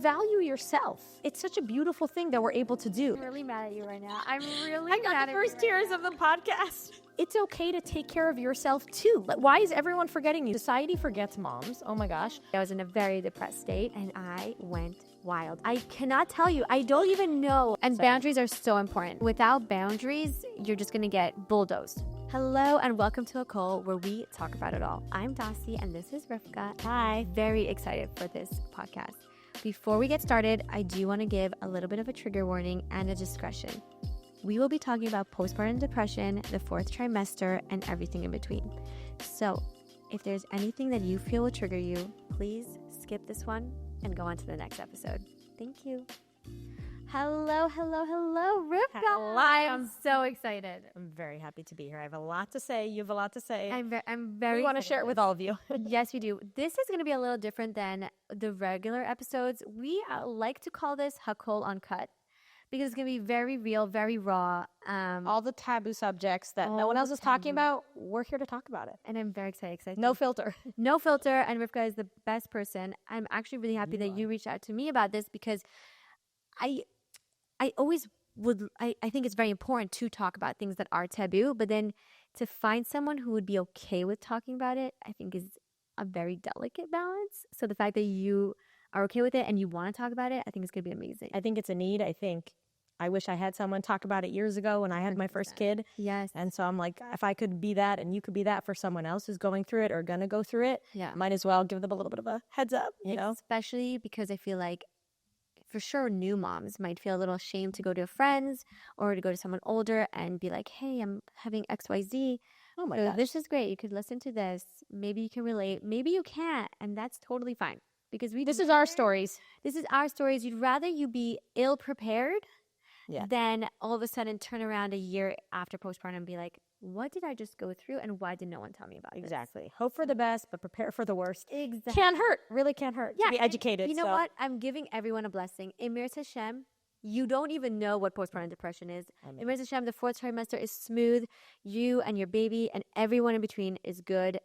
value yourself. It's such a beautiful thing that we're able to do. I'm really mad at you right now. I'm really I mad got at the you first right tears of the podcast. It's okay to take care of yourself too. Like, why is everyone forgetting you? Society forgets moms. Oh my gosh. I was in a very depressed state and I went wild. I cannot tell you. I don't even know. And boundaries are so important. Without boundaries, you're just going to get bulldozed. Hello and welcome to Hakol, where we talk about it all. I'm Dassy and this is Rivka. Hi. Very excited for this podcast. Before we get started, I do want to give a little bit of a trigger warning and a discretion. We will be talking about postpartum depression, the fourth trimester, and everything in between. So if there's anything that you feel will trigger you, please skip this one and go on to the next episode. Thank you. Hello, Rivka. Hello. I'm so excited. I'm very happy to be here. I have a lot to say. You have a lot to say. I'm very We want to share it with all of you. Yes, we do. This is going to be a little different than the regular episodes. We like to call this Hakol Uncut because it's going to be very real, very raw. All the taboo subjects that no one else is talking about, we're here to talk about it. And I'm very excited. No filter. No filter. And Rivka is the best person. I'm actually really happy that you reached out to me about this because I always would, I think it's very important to talk about things that are taboo, but then to find someone who would be okay with talking about it, I think is a very delicate balance. So the fact that you are okay with it and you want to talk about it, I think it's going to be amazing. I think it's a need. I wish I had someone talk about it years ago when I had my first kid. Yes. And so I'm like, if I could be that and you could be that for someone else who's going through it or going to go through it, might as well give them a little bit of a heads up, you know? Especially because I feel like for sure new moms might feel a little ashamed to go to friends or to go to someone older and be like, hey, I'm having XYZ. Oh my so gosh. This is great. You could listen to this. Maybe you can relate. Maybe you can't. And that's totally fine. Because this is our stories. This is our stories. You'd rather you be ill prepared than all of a sudden turn around a year after postpartum and be like, what did I just go through and why did no one tell me about this? Exactly. Hope for the best, but prepare for the worst. Exactly. Can't hurt. Really can't hurt. Yeah. To be educated. You know what? I'm giving everyone a blessing. Emir Hashem, you don't even know what postpartum depression is. Emir Hashem, the fourth trimester is smooth. You and your baby and everyone in between is good.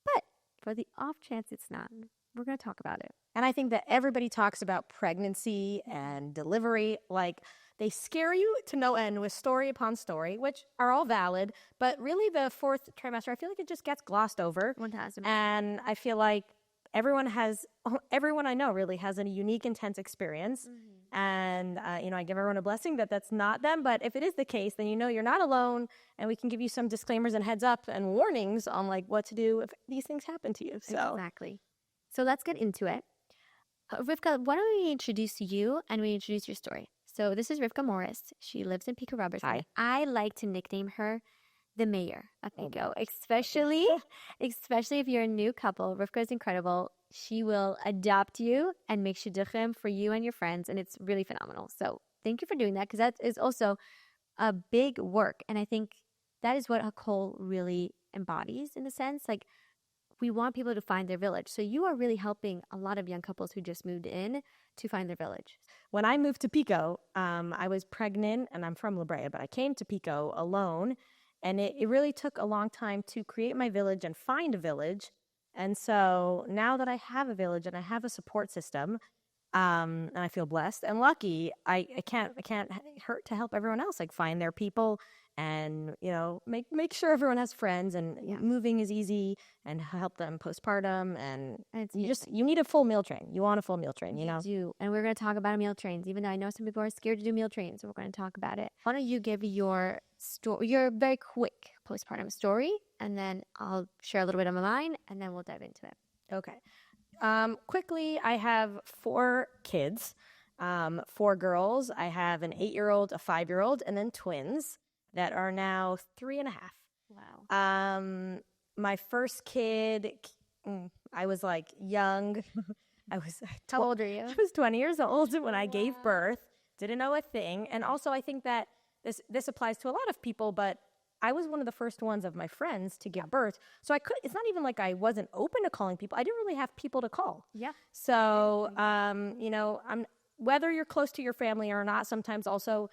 But for the off chance it's not, we're going to talk about it. And I think that everybody talks about pregnancy and delivery like they scare you to no end with story upon story, which are all valid. But really the fourth trimester, I feel like it just gets glossed over. 1,000%. And I feel like everyone I know really has a unique, intense experience. Mm-hmm. And, I give everyone a blessing that that's not them. But if it is the case, then you're not alone. And we can give you some disclaimers and heads up and warnings on like what to do if these things happen to you. So Exactly. So let's get into it. Rivka, why don't we introduce you and we introduce your story? So this is Rivka Morris. She lives in Pico Robertson. Hi. I like to nickname her the mayor of Pico, especially if you're a new couple. Rivka is incredible. She will adopt you and make shidduchim for you and your friends, and it's really phenomenal. So thank you for doing that because that is also a big work, and I think that is what Hakol really embodies in a sense. Like, we want people to find their village. So you are really helping a lot of young couples who just moved in to find their village. When I moved to Pico, I was pregnant, and I'm from La Brea, but I came to Pico alone, and it really took a long time to create my village and find a village. And so now that I have a village and I have a support system, and I feel blessed and lucky, I can't hurt to help everyone else, like find their people and, make sure everyone has friends and moving is easy and help them postpartum. And you need a full meal train. You want a full meal train, You do. And we're going to talk about meal trains, even though I know some people are scared to do meal trains. So we're going to talk about it. Why don't you give your story, your very quick postpartum story, and then I'll share a little bit of mine, and then we'll dive into it. Okay. Quickly, I have 4 kids, 4 girls. I have an 8-year-old, a 5-year-old, and then twins that are now 3.5. Wow. My first kid, I was like young. How old are you? I was 20 years old when I gave birth. Didn't know a thing. And also I think that this applies to a lot of people, but I was one of the first ones of my friends to give birth. So it's not even like I wasn't open to calling people. I didn't really have people to call. Yeah. So, whether you're close to your family or not, sometimes also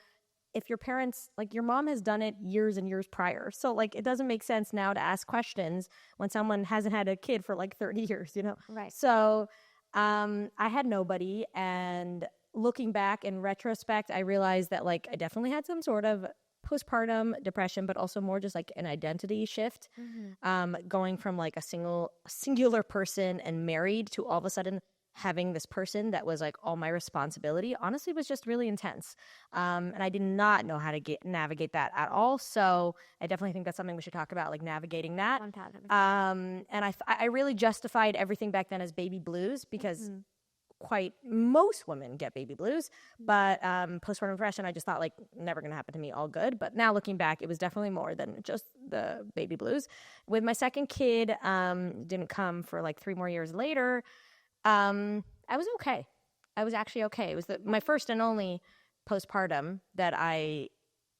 if your parents, like your mom has done it years and years prior. So like, it doesn't make sense now to ask questions when someone hasn't had a kid for like 30 years, Right. So I had nobody, and looking back in retrospect, I realized that like I definitely had some sort of postpartum depression, but also more just like an identity shift, going from like a singular person and married to all of a sudden having this person that was like all my responsibility. Honestly, was just really intense, and I did not know how to navigate that at all. So I definitely think that's something we should talk about, like navigating that. 1000%. And I really justified everything back then as baby blues because quite most women get baby blues, but postpartum depression, I just thought like never gonna happen to me, all good. But now looking back, it was definitely more than just the baby blues. With my second kid, didn't come for like 3 more years later. I was okay. I was actually okay. It was my first and only postpartum that I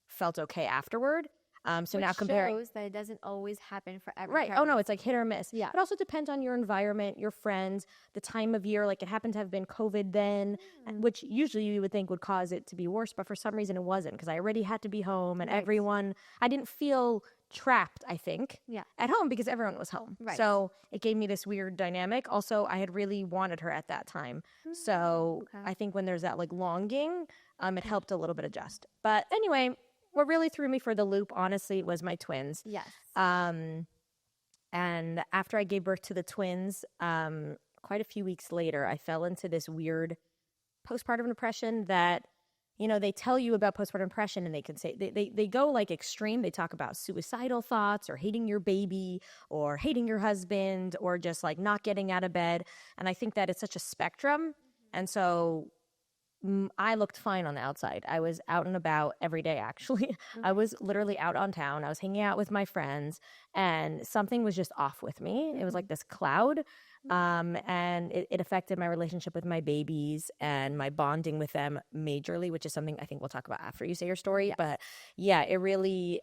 felt okay afterward. So Which now comparing, shows that it doesn't always happen for every right? Oh parent. no, it's like hit or miss. Yeah. It also depends on your environment, your friends, the time of year. Like it happened to have been COVID then, which usually you would think would cause it to be worse, but for some reason it wasn't because I already had to be home and Right. I didn't feel trapped, I think, Yeah. at home because everyone was home. Right. So it gave me this weird dynamic. Also, I had really wanted her at that time. So Okay. I think when there's that like longing, it helped a little bit adjust. But anyway, what really threw me for the loop, honestly, was my twins. Yes. And after I gave birth to the twins, quite a few weeks later, I fell into this weird postpartum depression that, you know, they tell you about postpartum depression and they can say, they go like extreme. They talk about suicidal thoughts or hating your baby or hating your husband or just like not getting out of bed. And I think that it's such a spectrum. And so I looked fine on the outside. I was out and about every day, actually. I was literally out on town. I was hanging out with my friends, and something was just off with me. It was like this cloud, and it affected my relationship with my babies and my bonding with them majorly, which is something I think we'll talk about after you say your story. Yes. But yeah, it really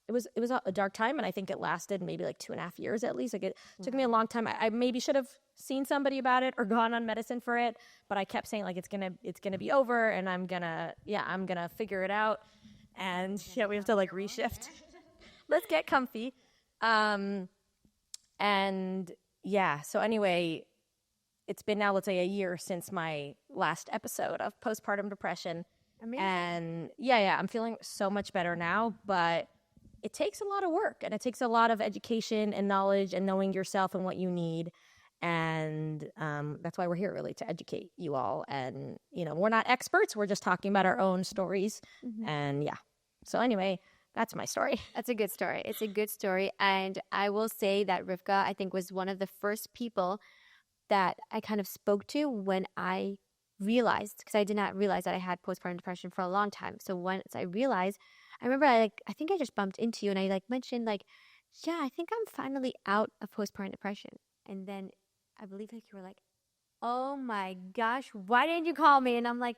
it was a dark time, and I think it lasted maybe like 2.5 years at least. Like it took me a long time. I maybe should have seen somebody about it or gone on medicine for it, but I kept saying like it's gonna be over, and I'm gonna figure it out. And yeah, we have to like reshift. Let's get comfy. And yeah, so anyway, it's been now, let's say, a year since my last episode of postpartum depression. Amazing. And yeah, I'm feeling so much better now, but it takes a lot of work and it takes a lot of education and knowledge and knowing yourself and what you need. And that's why we're here, really, to educate you all. And, you know, we're not experts. We're just talking about our own stories. And yeah. So anyway, that's my story. That's a good story. It's a good story. And I will say that Rivka, I think, was one of the first people that I kind of spoke to when I realized, because I did not realize that I had postpartum depression for a long time. So once I realized, I remember I think I just bumped into you and I like mentioned like, yeah, I think I'm finally out of postpartum depression. And then I believe like you were like, oh my gosh, why didn't you call me? And I'm like,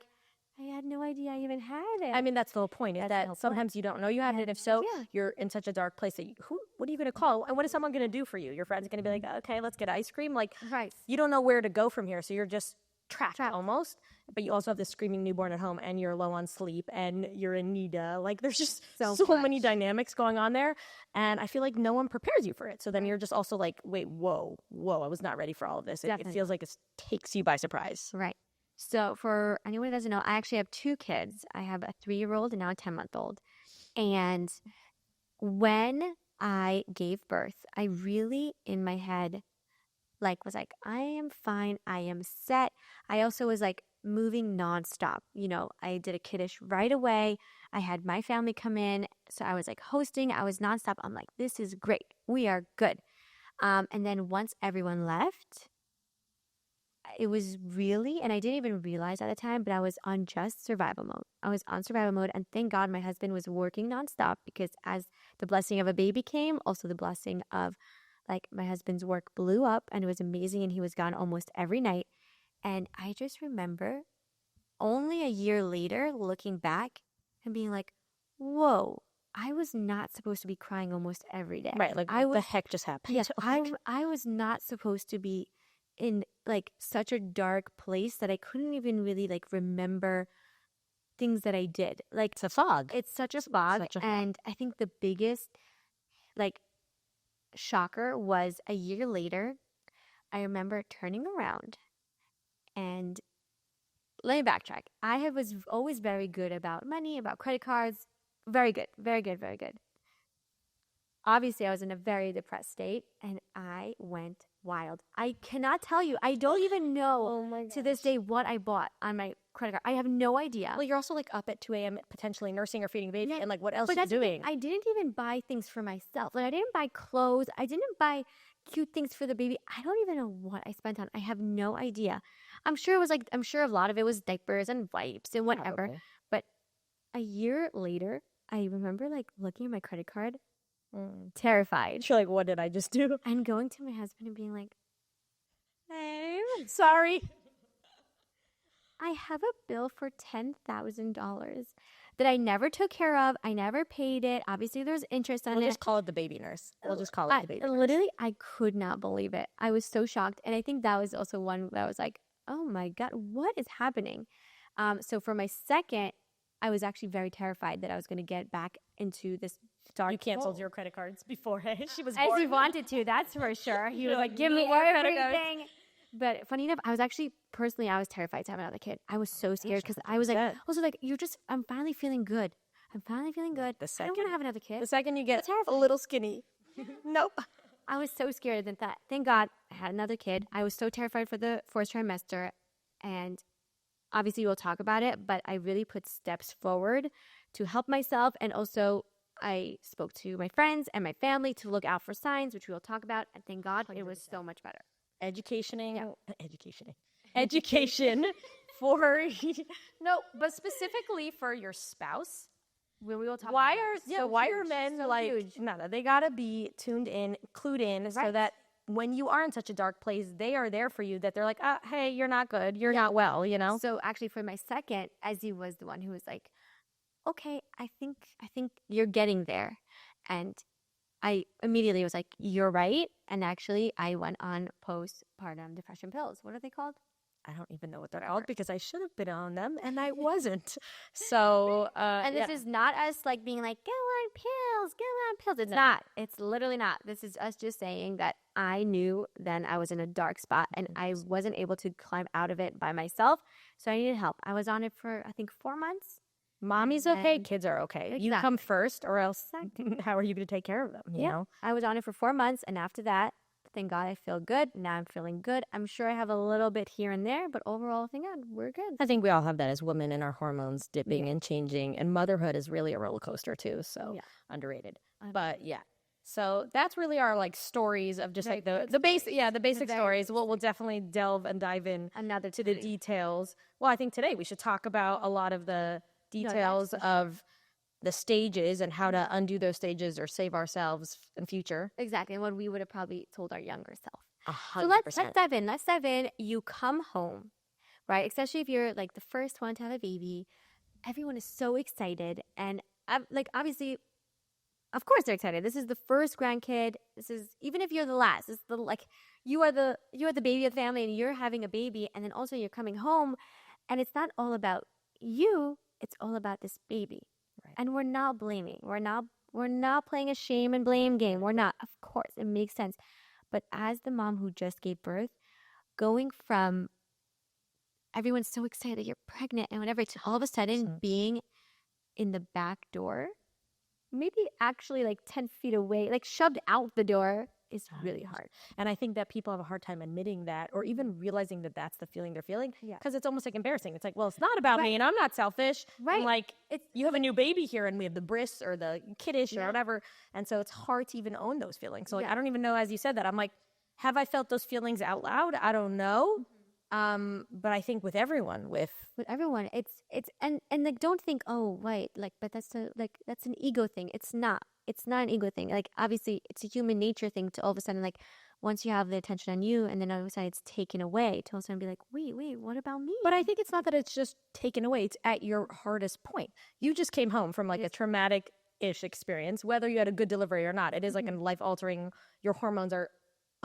I had no idea I even had it. I mean, that's the whole point. Is that sometimes you don't know you have it. And if so, you're in such a dark place that what are you going to call? And what is someone going to do for you? Your friend's going to be like, okay, let's get ice cream. Like, Right. you don't know where to go from here. So you're just trapped almost. But you also have this screaming newborn at home and you're low on sleep and you're in NIDA. Like, there's just so many dynamics going on there. And I feel like no one prepares you for it. So then you're just also like, wait, whoa, I was not ready for all of this. It feels like it takes you by surprise. Right. So for anyone who doesn't know, I actually have 2 kids. I have a 3-year-old and now a 10-month-old. And when I gave birth, I really, in my head, was like, I am fine. I am set. I also was like moving nonstop. You know, I did a kiddish right away. I had my family come in. So I was like hosting. I was nonstop. I'm like, this is great. We are good. And then once everyone left, it was really, and I didn't even realize at the time, but I was on just survival mode. I was on survival mode. And thank God my husband was working nonstop because as the blessing of a baby came, also the blessing of my husband's work blew up and it was amazing. And he was gone almost every night. And I just remember only a year later looking back and being like, whoa, I was not supposed to be crying almost every day. Right. Like, what the heck just happened? Yes, I was not supposed to be in such a dark place that I couldn't even really remember things that I did. It's a fog. It's such a fog. And I think the biggest shocker was a year later, I remember turning around and let me backtrack. Was always very good about money, about credit cards. Very good, very good, very good. Obviously, I was in a very depressed state and I went wild. I cannot tell you. I don't even know to this day what I bought on my credit card. I have no idea. Well, you're also like up at 2 a.m. potentially nursing or feeding a baby, and like what else But are you doing? I didn't even buy things for myself. Like I didn't buy clothes. I didn't buy cute things for the baby. I don't even know what I spent on. I have no idea. I'm sure a lot of it was diapers and wipes and whatever. Probably. But a year later, I remember like looking at my credit card, terrified. You're like, what did I just do? And going to my husband and being like, Hey, sorry. I have a bill for $10,000 that I never took care of. I never paid it. Obviously, there's interest on it. We'll just call it the baby nurse. We'll just call it the baby nurse. Literally, I could not believe it. I was so shocked. And I think that was also one that I was like, oh my God, what is happening? So for my second, I was actually very terrified that I was going to get back into this dark You canceled hole. your credit cards before she was As born. he wanted to, that's for sure. He was like, give me more credit cards." everything. But funny enough, I was terrified to have another kid. I was so scared because I was like, Sad. also like, I'm finally feeling good. I'm finally feeling good. The I don't want second- to have another kid. The second you get terrifying. a little skinny. Nope. I was so scared that thank God I had another kid. I was so terrified for the fourth trimester. And obviously we'll talk about it, but I really put steps forward to help myself. And also I spoke to my friends and my family to look out for signs, which we will talk about. And thank God it was so much better. Education for no, but specifically for your spouse. We will talk Why about are men like huge. no, they gotta be tuned in, clued in, so Right. that when you are in such a dark place, they are there for you. That they're like, hey, you're not good, you're not well, you know. So actually for my second, Ezzy was the one who was like, okay, I think you're getting there. And I immediately was like, you're right. And actually I went on postpartum depression pills. What are they called? I don't even know what they're called because I should have been on them and I wasn't. So And this is not us like being like, go on pills. It's not. It's literally not. This is us just saying that I knew then I was in a dark spot and I wasn't able to climb out of it by myself. So I needed help. I was on it for, I think, 4 months. Mommy's okay, And- kids are okay. You Exactly. come first, or else how are you going to take care of them? You know. I was on it for 4 months. And after that, thank God I feel good. Now I'm feeling good. I'm sure I have a little bit here and there, but overall, thank God, we're good. I think we all have that as women in our hormones dipping and changing, and motherhood is really a roller coaster too. So underrated, but yeah. So that's really our like stories of just like the basic stories. We'll definitely delve and dive in Another to the details. Well, I think today we should talk about a lot of the details of the stages and how to undo those stages or save ourselves in future. Exactly. And what we would have probably told our younger self. 100%. So let's dive in. Let's dive in. You come home, right? Especially if you're like the first one to have a baby. Everyone is so excited. And like, obviously, of course they're excited. This is the first grandkid. This is, even if you're the last, it's the, like, you are the baby of the family and you're having a baby. And then also you're coming home and it's not all about you. It's all about this baby. Right. And we're not blaming. We're not playing a shame and blame game. We're not. Of course, it makes sense. But as the mom who just gave birth, going from everyone's so excited that you're pregnant and whatever to all of a sudden being in the back door, maybe actually like 10 feet away, like shoved out the door, is really hard. And I think that people have a hard time admitting that or even realizing that that's the feeling they're feeling because it's almost like embarrassing. It's like, well, it's not about me and I'm not selfish. Right. And like, you have a new baby here and we have the bris or the kiddish or whatever. And so it's hard to even own those feelings. So like, I don't even know, as you said that, I'm like, have I felt those feelings out loud? I don't know. But I think with everyone, With everyone, it's and like, don't think, oh, right, like, but that's an ego thing. It's not an ego thing. Like, obviously it's a human nature thing to all of a sudden, like, once you have the attention on you and then all of a sudden it's taken away, to all of a sudden be like, wait, what about me? But I think it's not that it's just taken away. It's at your hardest point. You just came home from like a traumatic-ish experience, whether you had a good delivery or not. It is like a life-altering. Your hormones are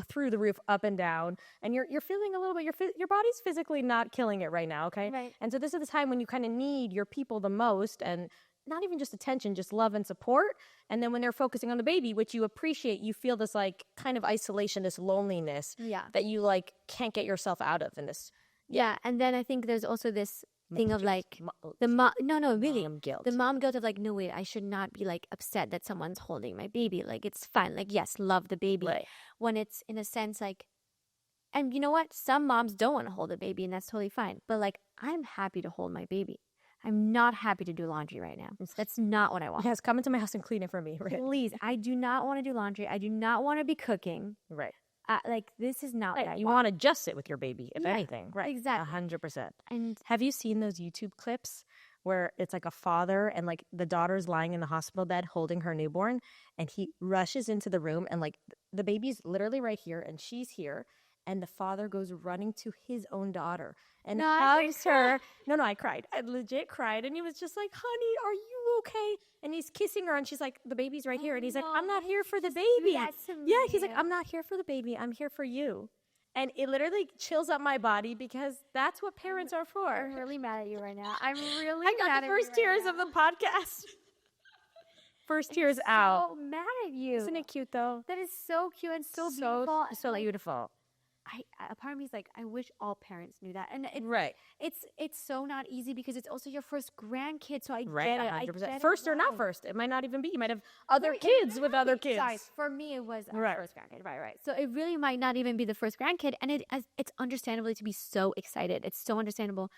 through the roof, up and down, and you're feeling a little bit. Your body's physically not killing it right now, okay? Right. And so this is the time when you kind of need your people the most, and not even just attention, just love and support. And then when they're focusing on the baby, which you appreciate, you feel this like kind of isolation, this loneliness that you like can't get yourself out of in this. Yeah. And then I think there's also this thing of like the mom, really, mom guilt. the mom guilt of like, no, wait, I should not be like upset that someone's holding my baby. Like, it's fine. Like, yes, love the baby. Right. When it's in a sense like, and you know what? Some moms don't want to hold a baby, and that's totally fine. But like, I'm happy to hold my baby. I'm not happy to do laundry right now. That's not what I want. Yes, come into my house and clean it for me. Right? Please, I do not want to do laundry. I do not want to be cooking. Right. Like, this is not what I You want. want to just sit with your baby, if anything. Right. Exactly. 100%. And have you seen those YouTube clips where it's like a father and like the daughter's lying in the hospital bed holding her newborn, and he rushes into the room and like the baby's literally right here and she's here, and the father goes running to his own daughter and hugs her. No, I cried. I legit cried. And he was just like, honey, are you okay? And he's kissing her and she's like, the baby's right here. And he's like, I'm not here for the baby. Yeah, he's like, I'm not here for the baby. I'm here for you. And it literally chills up my body because that's what parents are for. I'm really mad at you right now. I'm really I got the first tears of the podcast. First tears out. So mad at you. Isn't it cute though? That is so cute and so beautiful. So beautiful. A part of me is like, I wish all parents knew that. And it's so not easy because it's also your first grandkid. So I get it. 100%. First or not first. It might not even be. You might have other kids with other kids. Sorry, for me it was our first grandkid. Right. So it really might not even be the first grandkid. And it's understandably to be so excited. It's so understandable.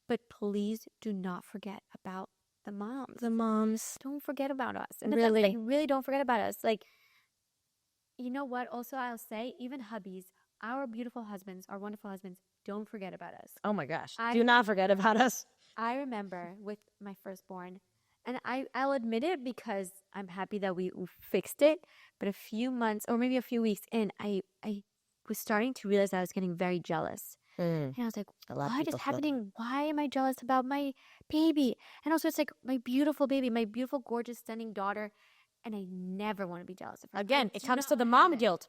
But please do not forget about the moms. The moms. Don't forget about us. And really don't forget about us. Like, you know what? Also, I'll say, even hubbies, our beautiful husbands, our wonderful husbands, don't forget about us. Oh my gosh. Do not forget about us. I remember with my firstborn, and I'll admit it because I'm happy that we fixed it, but a few months or maybe a few weeks in, I was starting to realize I was getting very jealous. And I was like, what is happening? Why am I jealous about my baby? And also it's like my beautiful baby, my beautiful, gorgeous, stunning daughter. And I never want to be jealous of her. Again, it comes to the mom guilt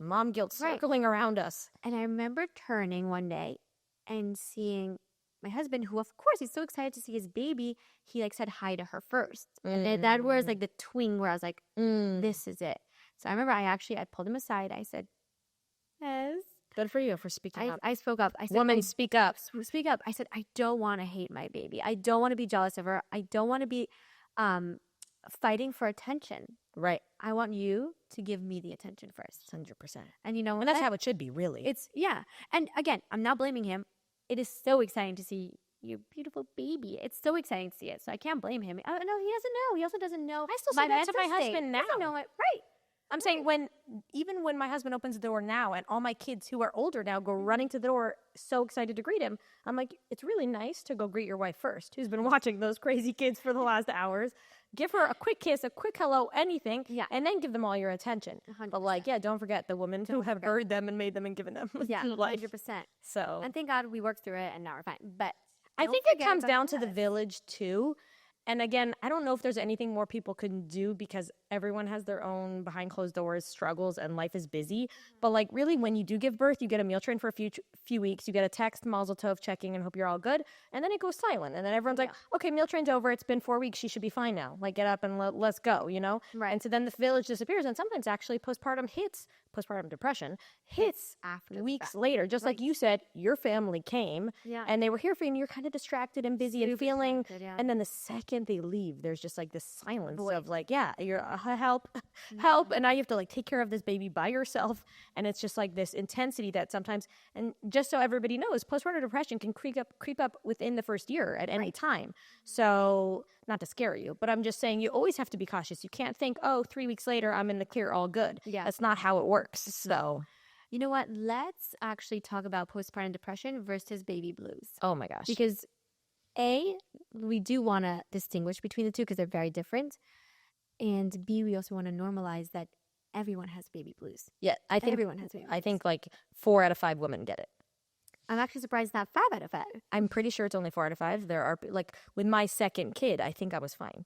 circling around us. And I remember turning one day and seeing my husband, who of course he's so excited to see his baby. He like said hi to her first. And that was like the twing where I was like, this is it. So I remember I pulled him aside. I said, yes. Good for you for speaking up. I spoke up. I said, woman, speak up. Speak up. I said, I don't want to hate my baby. I don't want to be jealous of her. I don't want to be fighting for attention. Right. I want you to give me the attention first. 100%. And you know, and that's how it should be, really. And again, I'm not blaming him. It is so exciting to see your beautiful baby. It's so exciting to see it. So I can't blame him. No, he doesn't know. He also doesn't know. I still say that to my husband now. I don't know it. Right. I'm saying even when my husband opens the door now and all my kids who are older now go running to the door so excited to greet him, I'm like, it's really nice to go greet your wife first, who's been watching those crazy kids for the last hours. Give her a quick kiss, a quick hello, anything, and then give them all your attention. 100%. But don't forget the women who have birthed them and made them and given them. Yeah, 100%. So, and thank God we worked through it and now we're fine. But I think it comes down to the village too. And again, I don't know if there's anything more people can do because everyone has their own behind closed doors struggles and life is busy. But like really, when you do give birth, you get a meal train for a few weeks. You get a text, mazel tov, checking and hope you're all good. And then it goes silent. And then everyone's like, okay, meal train's over. It's been 4 weeks. She should be fine now. Like get up and let's go, you know? Right. And so then the village disappears. And sometimes actually postpartum depression hits after weeks later. Just like you said, your family came and they were here for you and you're kind of distracted and busy and feeling. And then the second they leave, there's just like this silence of like, you're help. And now you have to like take care of this baby by yourself. And it's just like this intensity that sometimes, and just so everybody knows, postpartum depression can creep up within the first year at any time. So not to scare you, but I'm just saying you always have to be cautious. You can't think, 3 weeks later, I'm in the clear, all good. Yeah. That's not how it works. So, you know what? Let's actually talk about postpartum depression versus baby blues. Oh my gosh. Because A, we do want to distinguish between the two because they're very different. And B, we also want to normalize that everyone has baby blues. Yeah, I think everyone has baby blues. I think like 4 out of 5 women get it. I'm actually surprised not 5 out of 5. I'm pretty sure it's only 4 out of 5. There are like with my second kid, I think I was fine.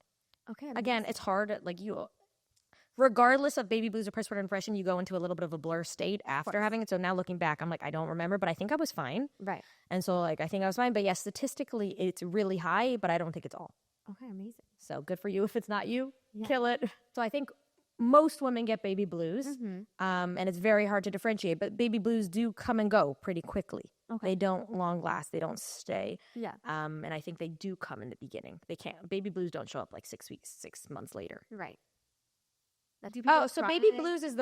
Okay. Again, it's hard. Like regardless of baby blues or postpartum depression, you go into a little bit of a blur state after having it. So now looking back, I'm like, I don't remember, but I think I was fine. Right. And so like, I think I was fine. But yes, statistically, it's really high, but I don't think it's all. Okay, amazing. So good for you. If it's not you, Yeah. kill it. So I think most women get baby blues, and it's very hard to differentiate. But baby blues do come and go pretty quickly. Okay. They don't long last. They don't stay. Yeah. And I think they do come in the beginning. They can't. Baby blues don't show up like 6 weeks, 6 months later. Right. Oh, so baby blues is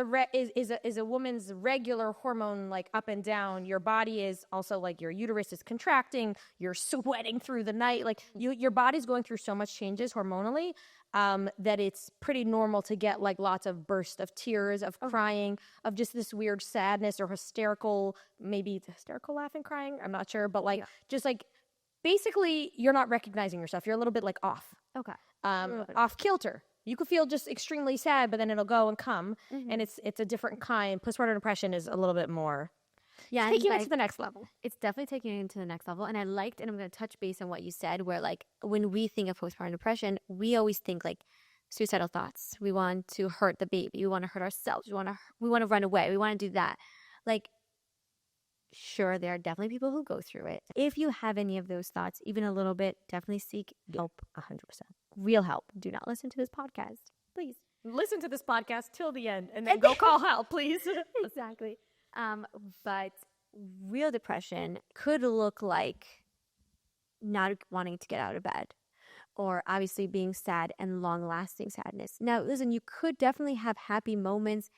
is a woman's regular hormone, like up and down. Your body is also like your uterus is contracting. You're sweating through the night. Like your body's going through so much changes hormonally that it's pretty normal to get like lots of bursts of tears, of crying, of just this weird sadness or hysterical, maybe it's hysterical laughing, crying. I'm not sure, but like just like basically you're not recognizing yourself. You're a little bit like off. Okay. Off kilter. You could feel just extremely sad, but then it'll go and come, and it's a different kind. Postpartum depression is a little bit more. Yeah, taking it to the next level. It's definitely taking it to the next level. And I liked, and I'm going to touch base on what you said, where like when we think of postpartum depression, we always think like suicidal thoughts. We want to hurt the baby. We want to hurt ourselves. We want to run away. We want to do that. Like, sure, there are definitely people who go through it. If you have any of those thoughts, even a little bit, definitely seek help. 100%. Real help. Do not listen to this podcast, please. Listen to this podcast till the end, and then go call help, please. Exactly. But real depression could look like not wanting to get out of bed, or obviously being sad and long-lasting sadness. Now, listen, you could definitely have happy moments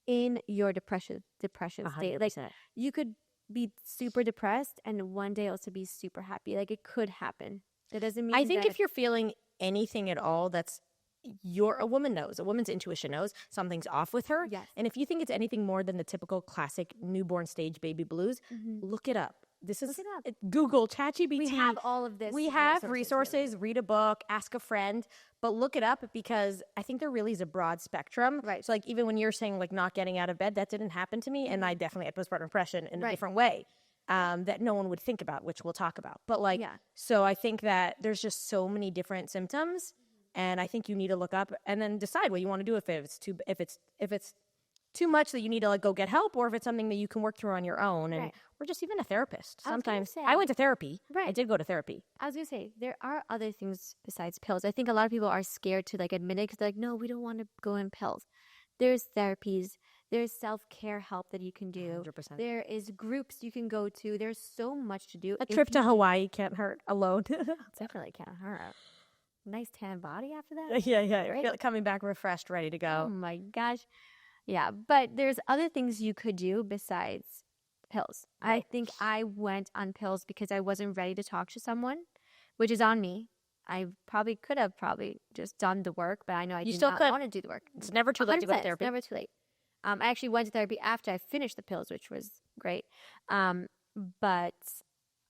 in your depression state. Like you could be super depressed and one day also be super happy. Like it could happen. That doesn't mean I think if you're feeling anything at all that's a woman knows, a woman's intuition knows something's off with her. Yes. And if you think it's anything more than the typical classic newborn stage baby blues, look it up. This is Google, ChatGPT. We have all of this. We have resources, read a book, ask a friend, but look it up because I think there really is a broad spectrum. Right. So like even when you're saying like not getting out of bed, that didn't happen to me. And I definitely had postpartum depression in a different way that no one would think about, which we'll talk about. But like, so I think that there's just so many different symptoms. And I think you need to look up and then decide what you want to do if it's too much that you need to like go get help, or if it's something that you can work through on your own, and or just even a therapist. Sometimes I went to therapy. Right. I did go to therapy. I was gonna say there are other things besides pills. I think a lot of people are scared to like admit it because they're like, no, we don't want to go in pills. There's therapies. There's self-care help that you can do. 100%. There is groups you can go to. There's so much to do. A trip to Hawaii can't hurt alone. Definitely can't hurt. Nice tan body after that. Yeah. Right? Coming back refreshed, ready to go. Oh my gosh. Yeah, but there's other things you could do besides pills. Right. I think I went on pills because I wasn't ready to talk to someone, which is on me. I probably could have just done the work, but I know I did not want to do the work. It's never too late to go to therapy. It's never too late. I actually went to therapy after I finished the pills, which was great. But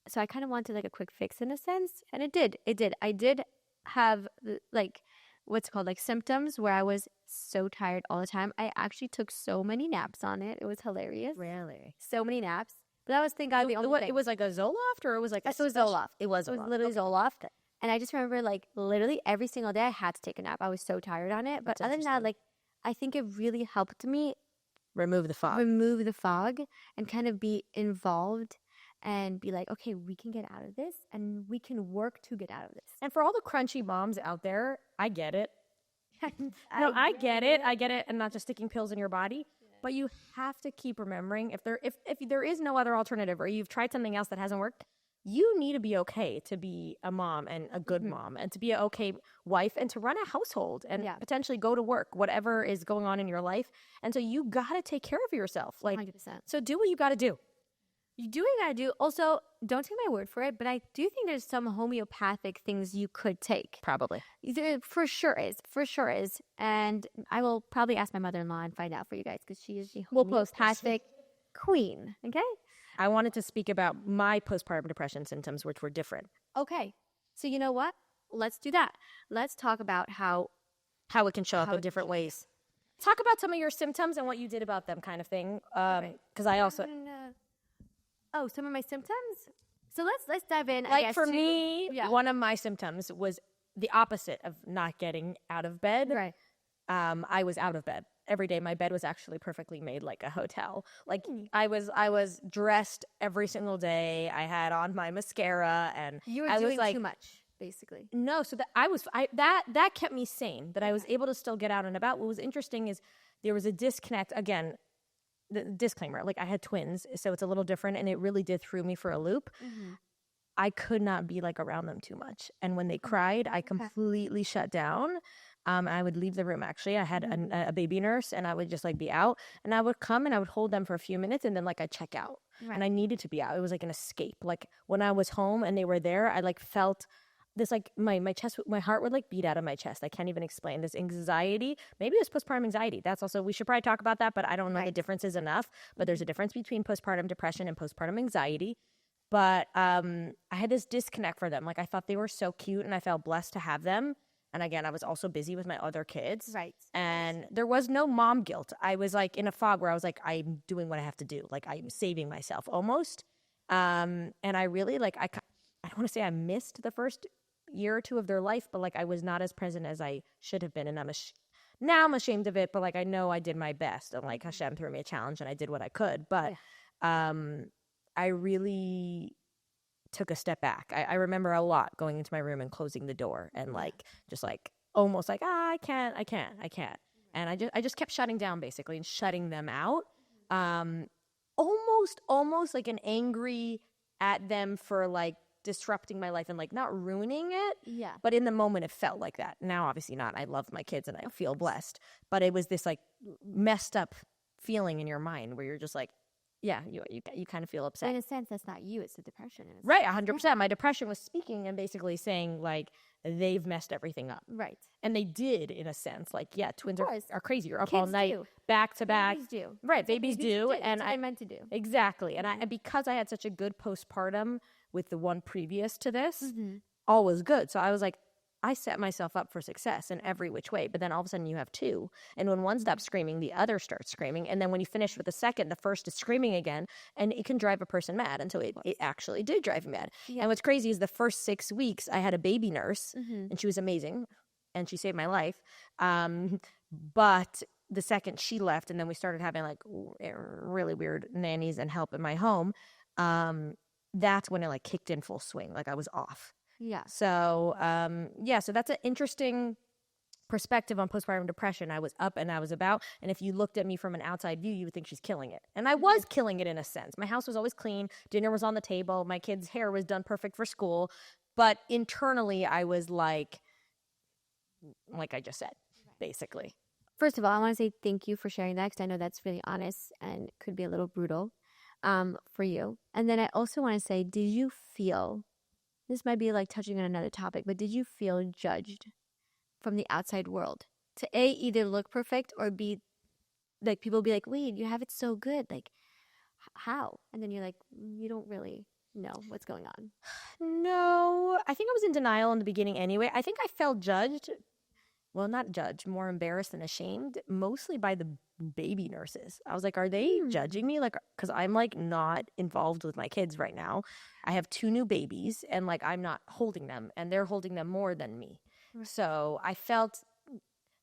so I kind of wanted like a quick fix in a sense, and it did. I did have like what's called like symptoms where I was so tired all the time. I actually took so many naps on it. It was hilarious. Really? So many naps. But that was thank God the only thing. It was like a Zoloft, or it was like it was Zoloft. It was literally Zoloft. And I just remember like literally every single day I had to take a nap. I was so tired on it. But other than that, like I think it really helped me remove the fog and kind of be involved and be like, okay, we can get out of this and we can work to get out of this. And for all the crunchy moms out there, I get it. I get it. I get it. And not just sticking pills in your body, but you have to keep remembering if there is no other alternative, or you've tried something else that hasn't worked, you need to be okay to be a mom and a good mom, and to be an okay wife, and to run a household and potentially go to work, whatever is going on in your life. And so you got to take care of yourself. Like, 100%. So do what you got to do. You do what you gotta do. Also, don't take my word for it, but I do think there's some homeopathic things you could take. Probably. There for sure is. And I will probably ask my mother-in-law and find out for you guys, because she is the homeopathic queen. Okay? I wanted to speak about my postpartum depression symptoms, which were different. Okay. So you know what? Let's do that. Let's talk about how it can show up in different ways. Talk about some of your symptoms and what you did about them, kind of thing. Because I also... some of my symptoms? So let's dive in. Like for me, one of my symptoms was the opposite of not getting out of bed. Right. I was out of bed every day. My bed was actually perfectly made like a hotel. Like I was dressed every single day. I had on my mascara, and you were I doing was like, too much. basically. No, so that kept me sane, that I was able to still get out and about. What was interesting is there was a disconnect. Again, the disclaimer, like I had twins, so it's a little different, and it really did throw me for a loop. I could not be like around them too much. And when they cried, I completely shut down. I would leave the room. Actually, I had a baby nurse, and I would just like be out, and I would come and I would hold them for a few minutes, and then like I'd check out. And I needed to be out. It was like an escape. Like when I was home and they were there, I like felt this, like my chest, my heart would like beat out of my chest. I can't even explain this anxiety. Maybe it was postpartum anxiety. That's also, we should probably talk about that, but I don't know the differences enough. But there's a difference between postpartum depression and postpartum anxiety. But I had this disconnect for them. Like I thought they were so cute, and I felt blessed to have them. And again, I was also busy with my other kids. Right. And there was no mom guilt. I was like in a fog where I was like, I'm doing what I have to do. Like I'm saving myself almost. And I really like, I don't want to say I missed the first year or two of their life, but like I was not as present as I should have been. And now I'm ashamed of it, but like I know I did my best. And like Hashem threw me a challenge and I did what I could. But I really took a step back. I remember a lot going into my room and closing the door and like just like almost like I can't. And I just kept shutting down basically and shutting them out. Almost like an angry at them for like disrupting my life and like not ruining it. Yeah. But in the moment it felt like that. Now obviously not. I love my kids and I feel blessed. But it was this like messed up feeling in your mind where you're just like, yeah, you kind of feel upset. In a sense, that's not you; it's the depression. Right, 100%. My depression was speaking and basically saying like they've messed everything up. Right, and they did in a sense. Like yeah, twins are crazy. You're up all Kids night, do. back to back. Babies do. Right, babies do, and I meant to do exactly. And because I had such a good postpartum with the one previous to this, all was good. So I was like, I set myself up for success in every which way. But then all of a sudden you have two. And when one stops screaming, the other starts screaming. And then when you finish with the second, the first is screaming again. And it can drive a person mad until it actually did drive me mad. Yeah. And what's crazy is the first 6 weeks, I had a baby nurse and she was amazing. And she saved my life. But the second she left and then we started having like really weird nannies and help in my home, that's when it like kicked in full swing. Like I was off. Yeah. So, so that's an interesting perspective on postpartum depression. I was up and I was about, and if you looked at me from an outside view, you would think she's killing it. And I was killing it in a sense. My house was always clean. Dinner was on the table. My kids' hair was done perfect for school. But internally, I was like I just said, basically. First of all, I want to say thank you for sharing that because I know that's really honest and could be a little brutal for you. And then I also want to say, did you feel... This might be like touching on another topic, but did you feel judged from the outside world to either look perfect or be like people be like, wait, you have it so good. Like how? And then you're like, you don't really know what's going on. No, I think I was in denial in the beginning anyway. I think I felt judged. Well, not judged, more embarrassed and ashamed, mostly by the baby nurses. I was like, are they judging me? Like, because I'm like not involved with my kids right now. I have 2 new babies and like I'm not holding them and they're holding them more than me. So I felt,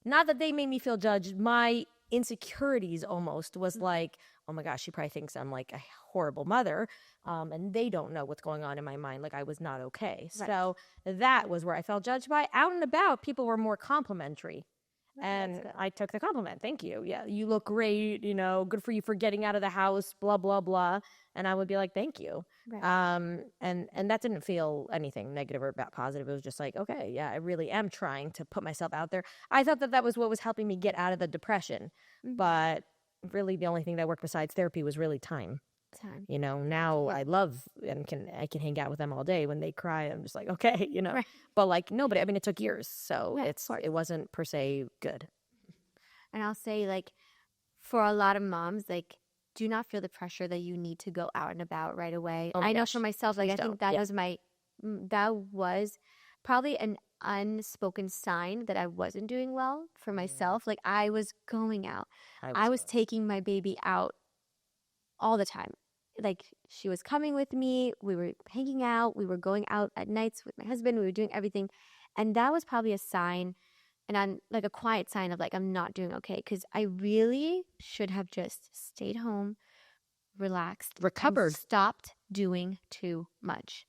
not that they made me feel judged, my insecurities almost was like, oh my gosh, she probably thinks I'm like a horrible mother. And they don't know what's going on in my mind. Like I was not okay. Right. So that was where I felt judged by. Out and about, people were more complimentary. And I took the compliment. Thank you. Yeah, you look great. You know, good for you for getting out of the house, blah, blah, blah. And I would be like, thank you. Right. And that didn't feel anything negative or positive. It was just like, okay, yeah, I really am trying to put myself out there. I thought that was what was helping me get out of the depression. But really the only thing that worked besides therapy was really time. You know, now I love and I can hang out with them all day. When they cry, I'm just like, okay, you know. Right. But like nobody, I mean, it took years, so it wasn't per se good. And I'll say, like, for a lot of moms, like, do not feel the pressure that you need to go out and about right away. I know for myself, like, I think that was probably an unspoken sign that I wasn't doing well for myself. Like, I was going out. I was taking my baby out all the time. Like, she was coming with me. We were hanging out. We were going out at nights with my husband. We were doing everything. And that was probably a sign, and I'm like a quiet sign of like, I'm not doing okay. Because I really should have just stayed home, relaxed, recovered, stopped doing too much.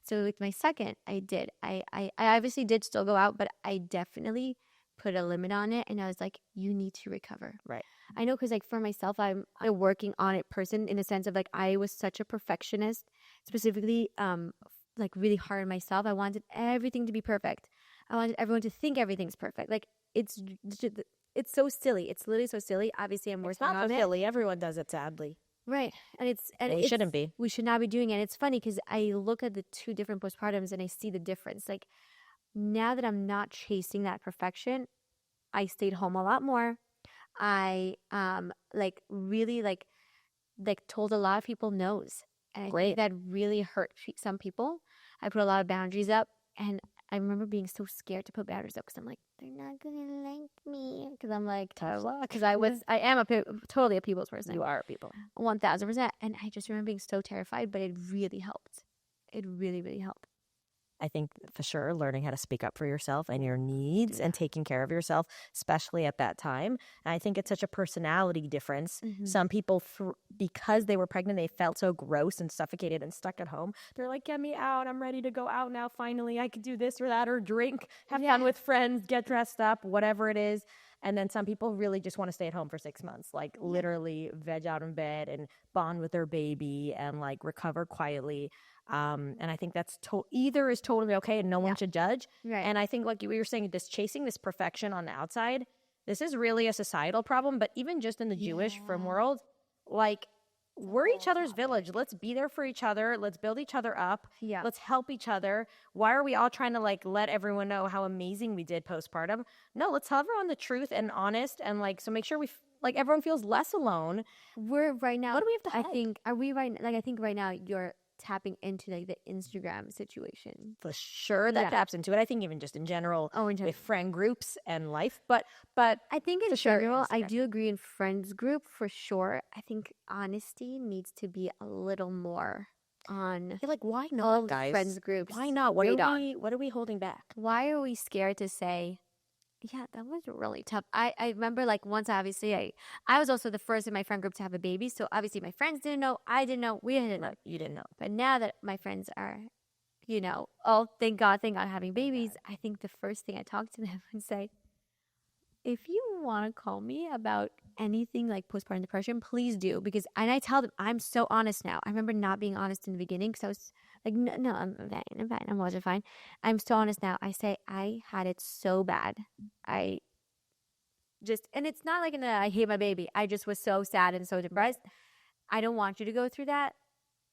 So with my second, I did. I obviously did still go out, but I definitely put a limit on it. And I was like, you need to recover. Right. I know, because like for myself, I'm a working on it person in the sense of like I was such a perfectionist, specifically like really hard on myself. I wanted everything to be perfect. I wanted everyone to think everything's perfect. Like it's so silly. It's literally so silly. Obviously, I'm working on it. It's not silly. Everyone does it, sadly. Right. And It shouldn't be. We should not be doing it. And it's funny because I look at the two different postpartums and I see the difference. Like now that I'm not chasing that perfection, I stayed home a lot more. I like really like told a lot of people no's. And I think that really hurt some people. I put a lot of boundaries up, and I remember being so scared to put boundaries up because I'm like, they're not gonna like me. Because I'm like, because I am totally a people's person. You are a people. 1000%. And I just remember being so terrified, but it really helped. It really, really helped. I think for sure learning how to speak up for yourself and your needs and taking care of yourself, especially at that time. And I think it's such a personality difference. Some people, because they were pregnant, they felt so gross and suffocated and stuck at home. They're like, get me out. I'm ready to go out now. Finally, I could do this or that or drink, have fun with friends, get dressed up, whatever it is. And then some people really just want to stay at home for 6 months, like literally veg out in bed and bond with their baby and like recover quietly. And I think that's either is totally okay and no one should judge. Right. And I think like you were saying, chasing this perfection on the outside, this is really a societal problem. But even just in the Jewish frum world, like we're each other's village. Let's be there for each other. Let's build each other up. Yeah. Let's help each other. Why are we all trying to like let everyone know how amazing we did postpartum? No, let's tell everyone the truth and honest and like, so make sure like everyone feels less alone. We're right now. What do we have to hide? I think, are we right? Like, I think right now you're tapping into like the Instagram situation. For sure that taps into it. I think even just in general, with friend groups and life. But I think in general, Instagram. I do agree in friends group for sure. I think honesty needs to be a little more on like why not, all guys? Friends groups. Why not? What are we holding back? Why are we scared to say, yeah, that was really tough. I remember like once, obviously, I was also the first in my friend group to have a baby. So obviously my friends didn't know. I didn't know. We didn't know. You didn't know. But now that my friends are, thank God having babies, I think the first thing I talk to them and say, if you want to call me about anything like postpartum depression, please do. And I tell them, I'm so honest now. I remember not being honest in the beginning because I was like, no, I'm fine. I wasn't fine. I'm so honest now. I say I had it so bad. And it's not like I hate my baby. I just was so sad and so depressed. I don't want you to go through that.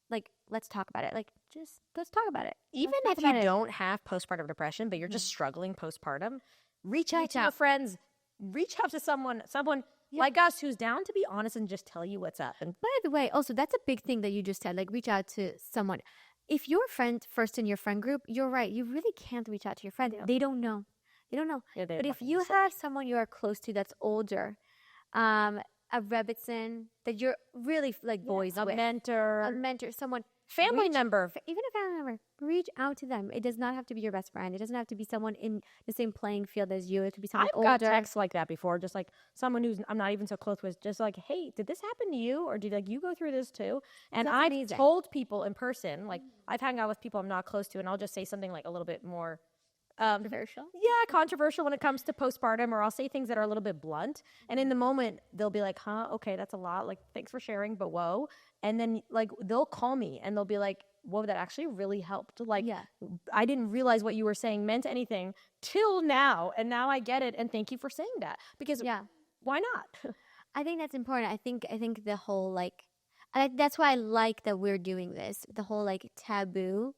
Like, let's talk about it. Like, just let's talk about it. Even if you don't have postpartum depression, but you're just struggling postpartum, reach out to your friends. Reach out to someone like us who's down to be honest and just tell you what's up. And by the way, also that's a big thing that you just said, like reach out to someone. If you're friend first in your friend group, you're right. You really can't reach out to your friend. They don't know. Yeah, but if you have someone you are close to that's older, a Rebbitzin that you're really like boys with, a mentor, someone. Family member, even a family member, reach out to them. It does not have to be your best friend. It doesn't have to be someone in the same playing field as you. It could be someone older. I've got texts like that before, just like someone who's I'm not even so close with, just like, hey, did this happen to you? Or did like you go through this too? And I've told people in person, like I've hung out with people I'm not close to, and I'll just say something like a little bit more controversial. Yeah, controversial when it comes to postpartum, or I'll say things that are a little bit blunt. And in the moment, they'll be like, huh, okay, that's a lot. Like, thanks for sharing, but whoa. And then like they'll call me and they'll be like, whoa, that actually really helped. Like, I didn't realize what you were saying meant anything till now. And now I get it. And thank you for saying that. Because why not? I think that's important. I think the whole like, that's why I like that we're doing this. The whole like taboo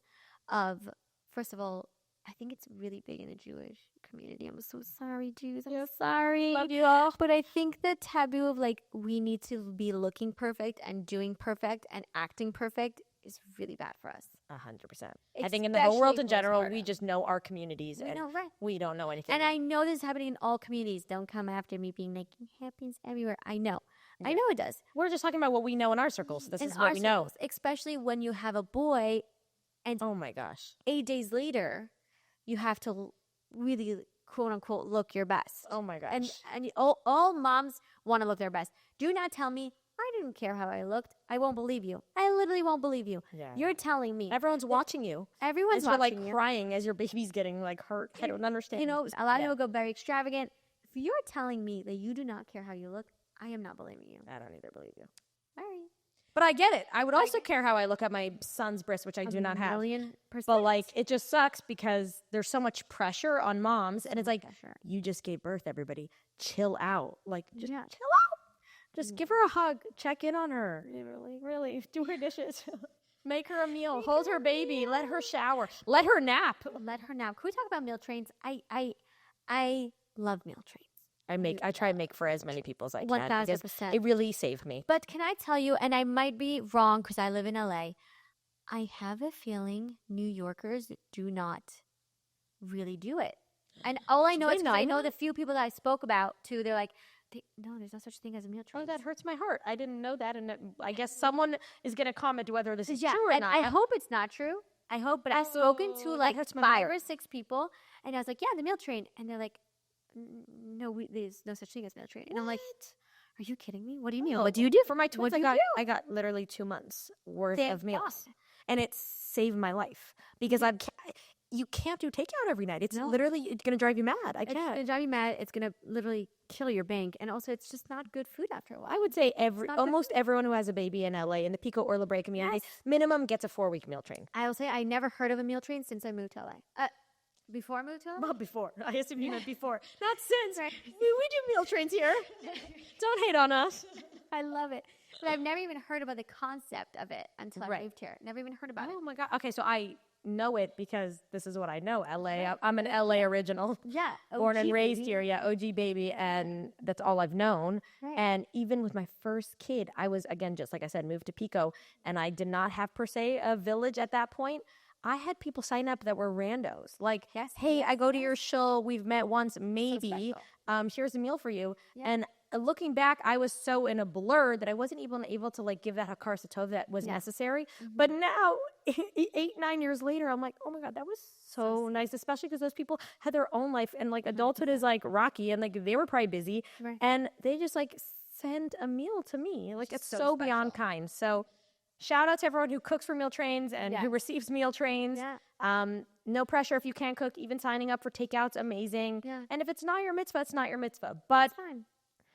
of, first of all, I think it's really big in the Jewish community. I'm so sorry, Jews. I'm sorry. Love you all. But I think the taboo of like, we need to be looking perfect and doing perfect and acting perfect is really bad for us. 100%. I think in the whole world in general, we just know our communities and we don't know anything. And I know this is happening in all communities. Don't come after me being like, it happens everywhere. I know. I know it does. We're just talking about what we know in our circles. This is what we know. Especially when you have a boy and oh my gosh, 8 days later, you have to really, quote unquote, look your best. Oh my gosh. And all moms want to look their best. Do not tell me, I didn't care how I looked, I won't believe you. I literally won't believe you. Yeah. You're telling me. Everyone's watching you. Everyone's You're watching like you. crying as your baby's getting like hurt. I don't understand. You know, a lot of people go very extravagant. If you're telling me that you do not care how you look, I am not believing you. I don't either believe you. All right. But I get it. I would also care how I look at my son's breast, which I do not have. 1,000,000%. But like, it just sucks because there's so much pressure on moms, and it's like, you just gave birth, everybody. Chill out. Like, just chill out. Just give her a hug. Check in on her. Really. Do her dishes. Make her a meal. Hold her baby. Let her shower. Let her nap. Let her nap. Can we talk about meal trains? I love meal trains. I try and make for as many people as I can. 1,000%. It really saved me. But can I tell you, and I might be wrong because I live in LA, I have a feeling New Yorkers do not really do it. And all I know is 'cause I know the few people that I spoke about too, they're like, no, there's no such thing as a meal train. Oh, that hurts my heart. I didn't know that. And I guess someone is going to comment whether this is true or and not. I hope it's not true. I hope, but I've spoken to like 5 or 6 people, and I was like, yeah, the meal train. And they're like, no, there's no such thing as meal train. And I'm like, are you kidding me? What do you mean? What do you do? For my twins, I got literally 2 months worth of meals. And it saved my life because you can't do takeout every night. It's literally going to drive you mad. I can't. It's going to drive you mad. It's going to literally kill your bank. And also, it's just not good food after a while. I would say almost everyone who has a baby in LA, in the Pico or La Brea community, minimum gets a 4-week meal train. I will say I never heard of a meal train since I moved to LA. Before I moved to LA? Well, before. I assume you meant before. Not since. Right. We do meal trains here. Don't hate on us. I love it. But I've never even heard about the concept of it until I moved here. Never even heard about it. Oh, my God. Okay, so I know it because this is what I know. LA. I'm an LA original. Yeah. Born and raised here. Yeah, OG baby. And that's all I've known. Right. And even with my first kid, I was, again, just like I said, moved to Pico. And I did not have, per se, a village at that point. I had people sign up that were randos. Like, hey, I go to your show. We've met once, maybe. So here's a meal for you. Yeah. And looking back, I was so in a blur that I wasn't even able to like give that Hakar Satov that was necessary. Mm-hmm. But now, 8-9 years later, I'm like, oh my God, that was so nice. Especially because those people had their own life, and like adulthood is like rocky, and like they were probably busy, and they just like send a meal to me. Like it's so beyond kind. So. Shout out to everyone who cooks for meal trains and who receives meal trains. Yeah. No pressure if you can't cook. Even signing up for takeout's amazing. Yeah. And if it's not your mitzvah, it's not your mitzvah. But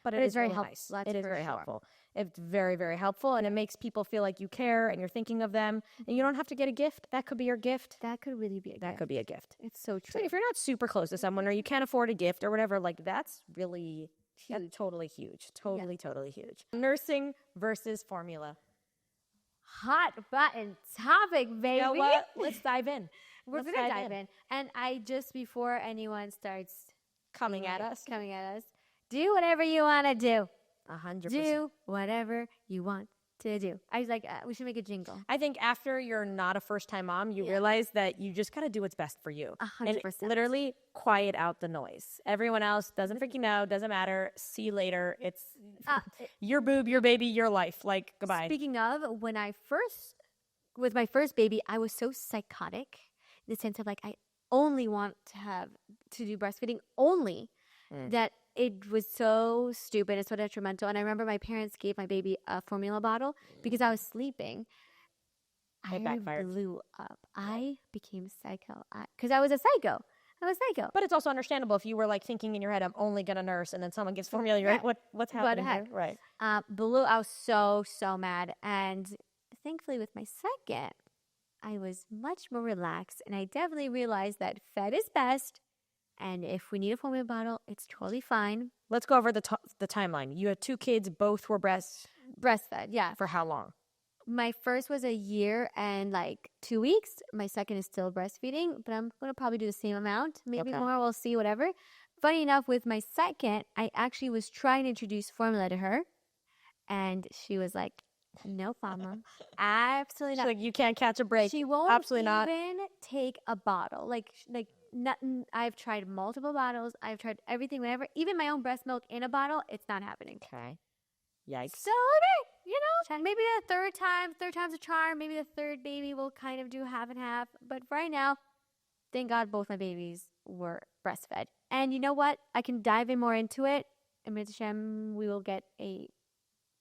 it is very helpful. It is very helpful. It's very, very helpful. And it makes people feel like you care and you're thinking of them. And you don't have to get a gift. That could be your gift. That could really be a gift. That could be a gift. It's so true. So if you're not super close to someone or you can't afford a gift or whatever, like that's really huge. That's totally huge. Totally huge. Nursing versus formula. Hot button topic, baby. You know what? Let's dive in. We're going to dive in. And I just, before anyone starts coming at us, do whatever you want to do. 100%. Do whatever you want to do. I was like, we should make a jingle. I think after you're not a first-time mom, you realize that you just got to do what's best for you. 100%. And literally quiet out the noise. Everyone else doesn't freaking know, doesn't matter. See you later. It's your boob, your baby, your life. Like, goodbye. Speaking of, with my first baby, I was so psychotic in the sense of like, I only want to do breastfeeding only that it was so stupid and so detrimental. And I remember my parents gave my baby a formula bottle because I was sleeping. It backfired. Blew up. I became psycho because I was a psycho. But it's also understandable if you were like thinking in your head, I'm only going to nurse, and then someone gives formula, you're like, what's happening here? Right. I was so mad. And thankfully with my second, I was much more relaxed. And I definitely realized that fed is best. And if we need a formula bottle, it's totally fine. Let's go over the timeline. You had 2 kids, both were breastfed, yeah. For how long? My first was a year and like 2 weeks. My second is still breastfeeding, but I'm going to probably do the same amount. Maybe more, we'll see, whatever. Funny enough, with my second, I actually was trying to introduce formula to her. And she was like, no, mama. Absolutely not. She's like, you can't catch a break. She won't absolutely even take a bottle. Like nothing. I've tried multiple bottles. I've tried everything, whatever. Even my own breast milk in a bottle, it's not happening. Okay. Yikes. So, maybe the third time's a charm. Maybe the third baby will kind of do half and half. But right now, thank God both my babies were breastfed. And you know what? I can dive in more into it. And Mitzvah Hashem, we will get a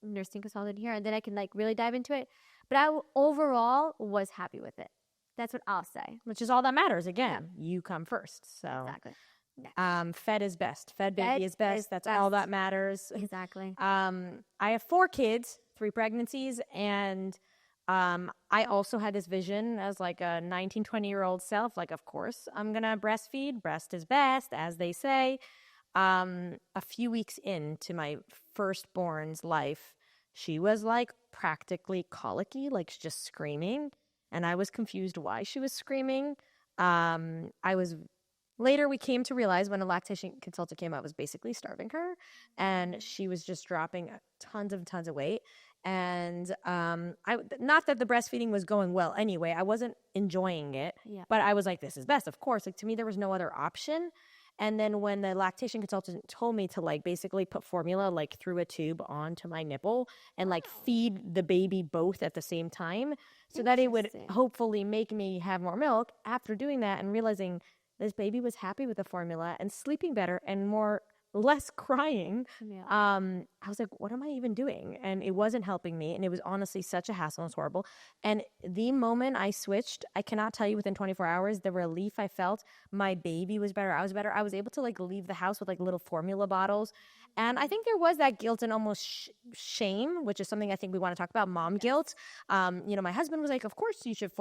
nursing consultant here, and then I can like really dive into it. But I overall was happy with it. That's what I'll say. Which is all that matters. Again, you come first. So Exactly. fed is best. Fed baby is best. That's all that matters. Exactly. I have 4 kids, 3 pregnancies, and I also had this vision as like a 19, 20-year-old self. Like, of course, I'm going to breastfeed. Breast is best, as they say. A few weeks into my firstborn's life, she was like practically colicky, like just screaming. And I was confused why she was screaming. Later, we came to realize when a lactation consultant came out, was basically starving her, and she was just dropping tons of weight. And not that the breastfeeding was going well anyway. I wasn't enjoying it, but I was like, this is best, of course. Like, to me, there was no other option. And then when the lactation consultant told me to like basically put formula like through a tube onto my nipple and like feed the baby both at the same time so that it would hopefully make me have more milk, after doing that and realizing this baby was happy with the formula and sleeping better and less crying. I was like, what am I even doing? And it wasn't helping me. And it was honestly such a hassle. It was horrible. And the moment I switched, I cannot tell you within 24 hours, the relief I felt. My baby was better. I was better. I was able to like leave the house with like little formula bottles. And I think there was that guilt and almost shame, which is something I think we want to talk about, mom guilt. My husband was like, of course you should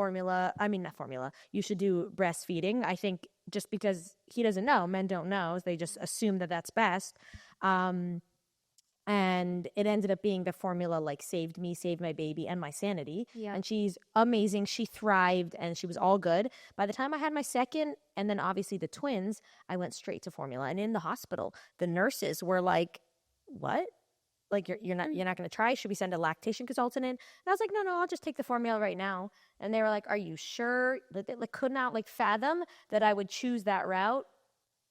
you should do breastfeeding. I think just because he doesn't know, men don't know, they just assume that that's best. And it ended up being the formula like saved me, saved my baby and my sanity. And she's amazing. She thrived and she was all good. By the time I had my second and then obviously the twins, I went straight to formula. And in the hospital, the nurses were like, what? Like, you're not going to try? Should we send a lactation consultant in? And I was like, no, I'll just take the formula right now. And they were like, are you sure? They could not like fathom that I would choose that route.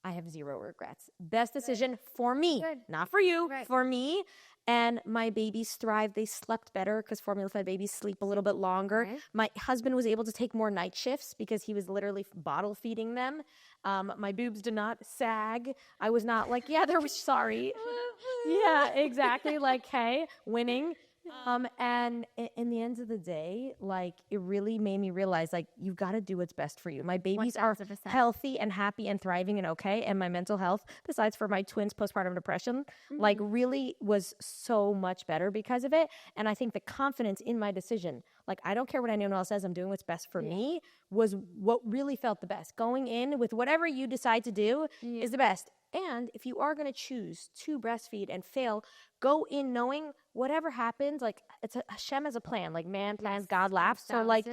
I have 0 regrets. Best decision for me, not for you, for me. And my babies thrived. They slept better because formula-fed babies sleep a little bit longer. My husband was able to take more night shifts because he was literally bottle feeding them. My boobs did not sag. I was not like, there was sorry. Yeah, exactly. Like, hey, winning. And in the end of the day, like, it really made me realize, like, you've got to do what's best for you. My babies 100%. Are healthy and happy and thriving and okay. And my mental health, besides for my twins' postpartum depression, like, really was so much better because of it. And I think the confidence in my decision, like, I don't care what anyone else says, I'm doing what's best for me, was what really felt the best. Going in with whatever you decide to do is the best. And if you are going to choose to breastfeed and fail, go in knowing whatever happens, like, it's Hashem has a plan. Like, man plans, God laughs. So, like,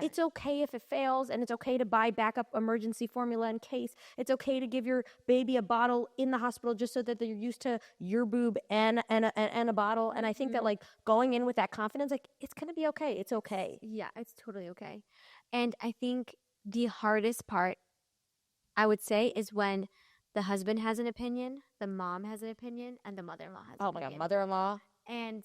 it's okay if it fails, and it's okay to buy backup emergency formula in case. It's okay to give your baby a bottle in the hospital just so that they're used to your boob and a bottle. And I think that, like, going in with that confidence, like, it's going to be okay. It's okay. Yeah, it's totally okay. And I think the hardest part, I would say, is when the husband has an opinion, the mom has an opinion, and the mother-in-law has an opinion. Oh my God, mother-in-law. And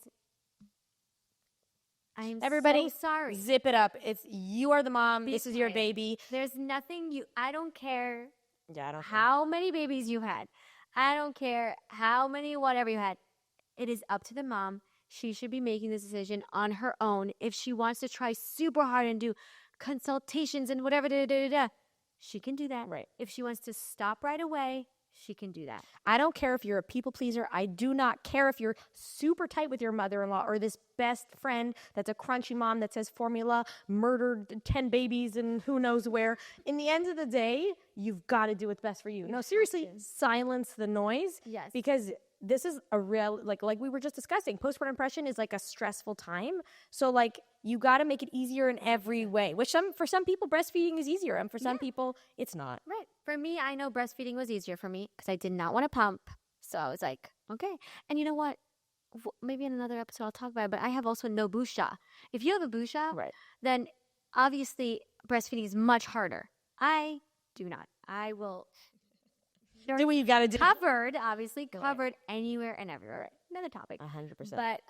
I'm Everybody, so sorry. Zip it up. You are the mom. This is your baby. There's nothing I don't care don't how many babies you had. I don't care how many whatever you had. It is up to the mom. She should be making this decision on her own. If she wants to try super hard and do consultations and whatever, she can do that. Right. If she wants to stop right away, she can do that. I don't care if you're a people pleaser. I do not care if you're super tight with your mother-in-law or this best friend that's a crunchy mom that says formula murdered 10 babies and who knows where. In the end of the day, you've got to do what's best for you. No, seriously, silence the noise. Yes. Because this is a real, like we were just discussing, postpartum depression is like a stressful time. So, like, you got to make it easier in every way, which for some people, breastfeeding is easier. And for some people, it's not. Right. For me, I know breastfeeding was easier for me because I did not want to pump. So I was like, okay. And you know what? Maybe in another episode I'll talk about it, but I have also no busha. If you have a busha, then obviously breastfeeding is much harder. I do not. I will do what you got to do. Covered anywhere and everywhere. Right. Another topic. 100%. But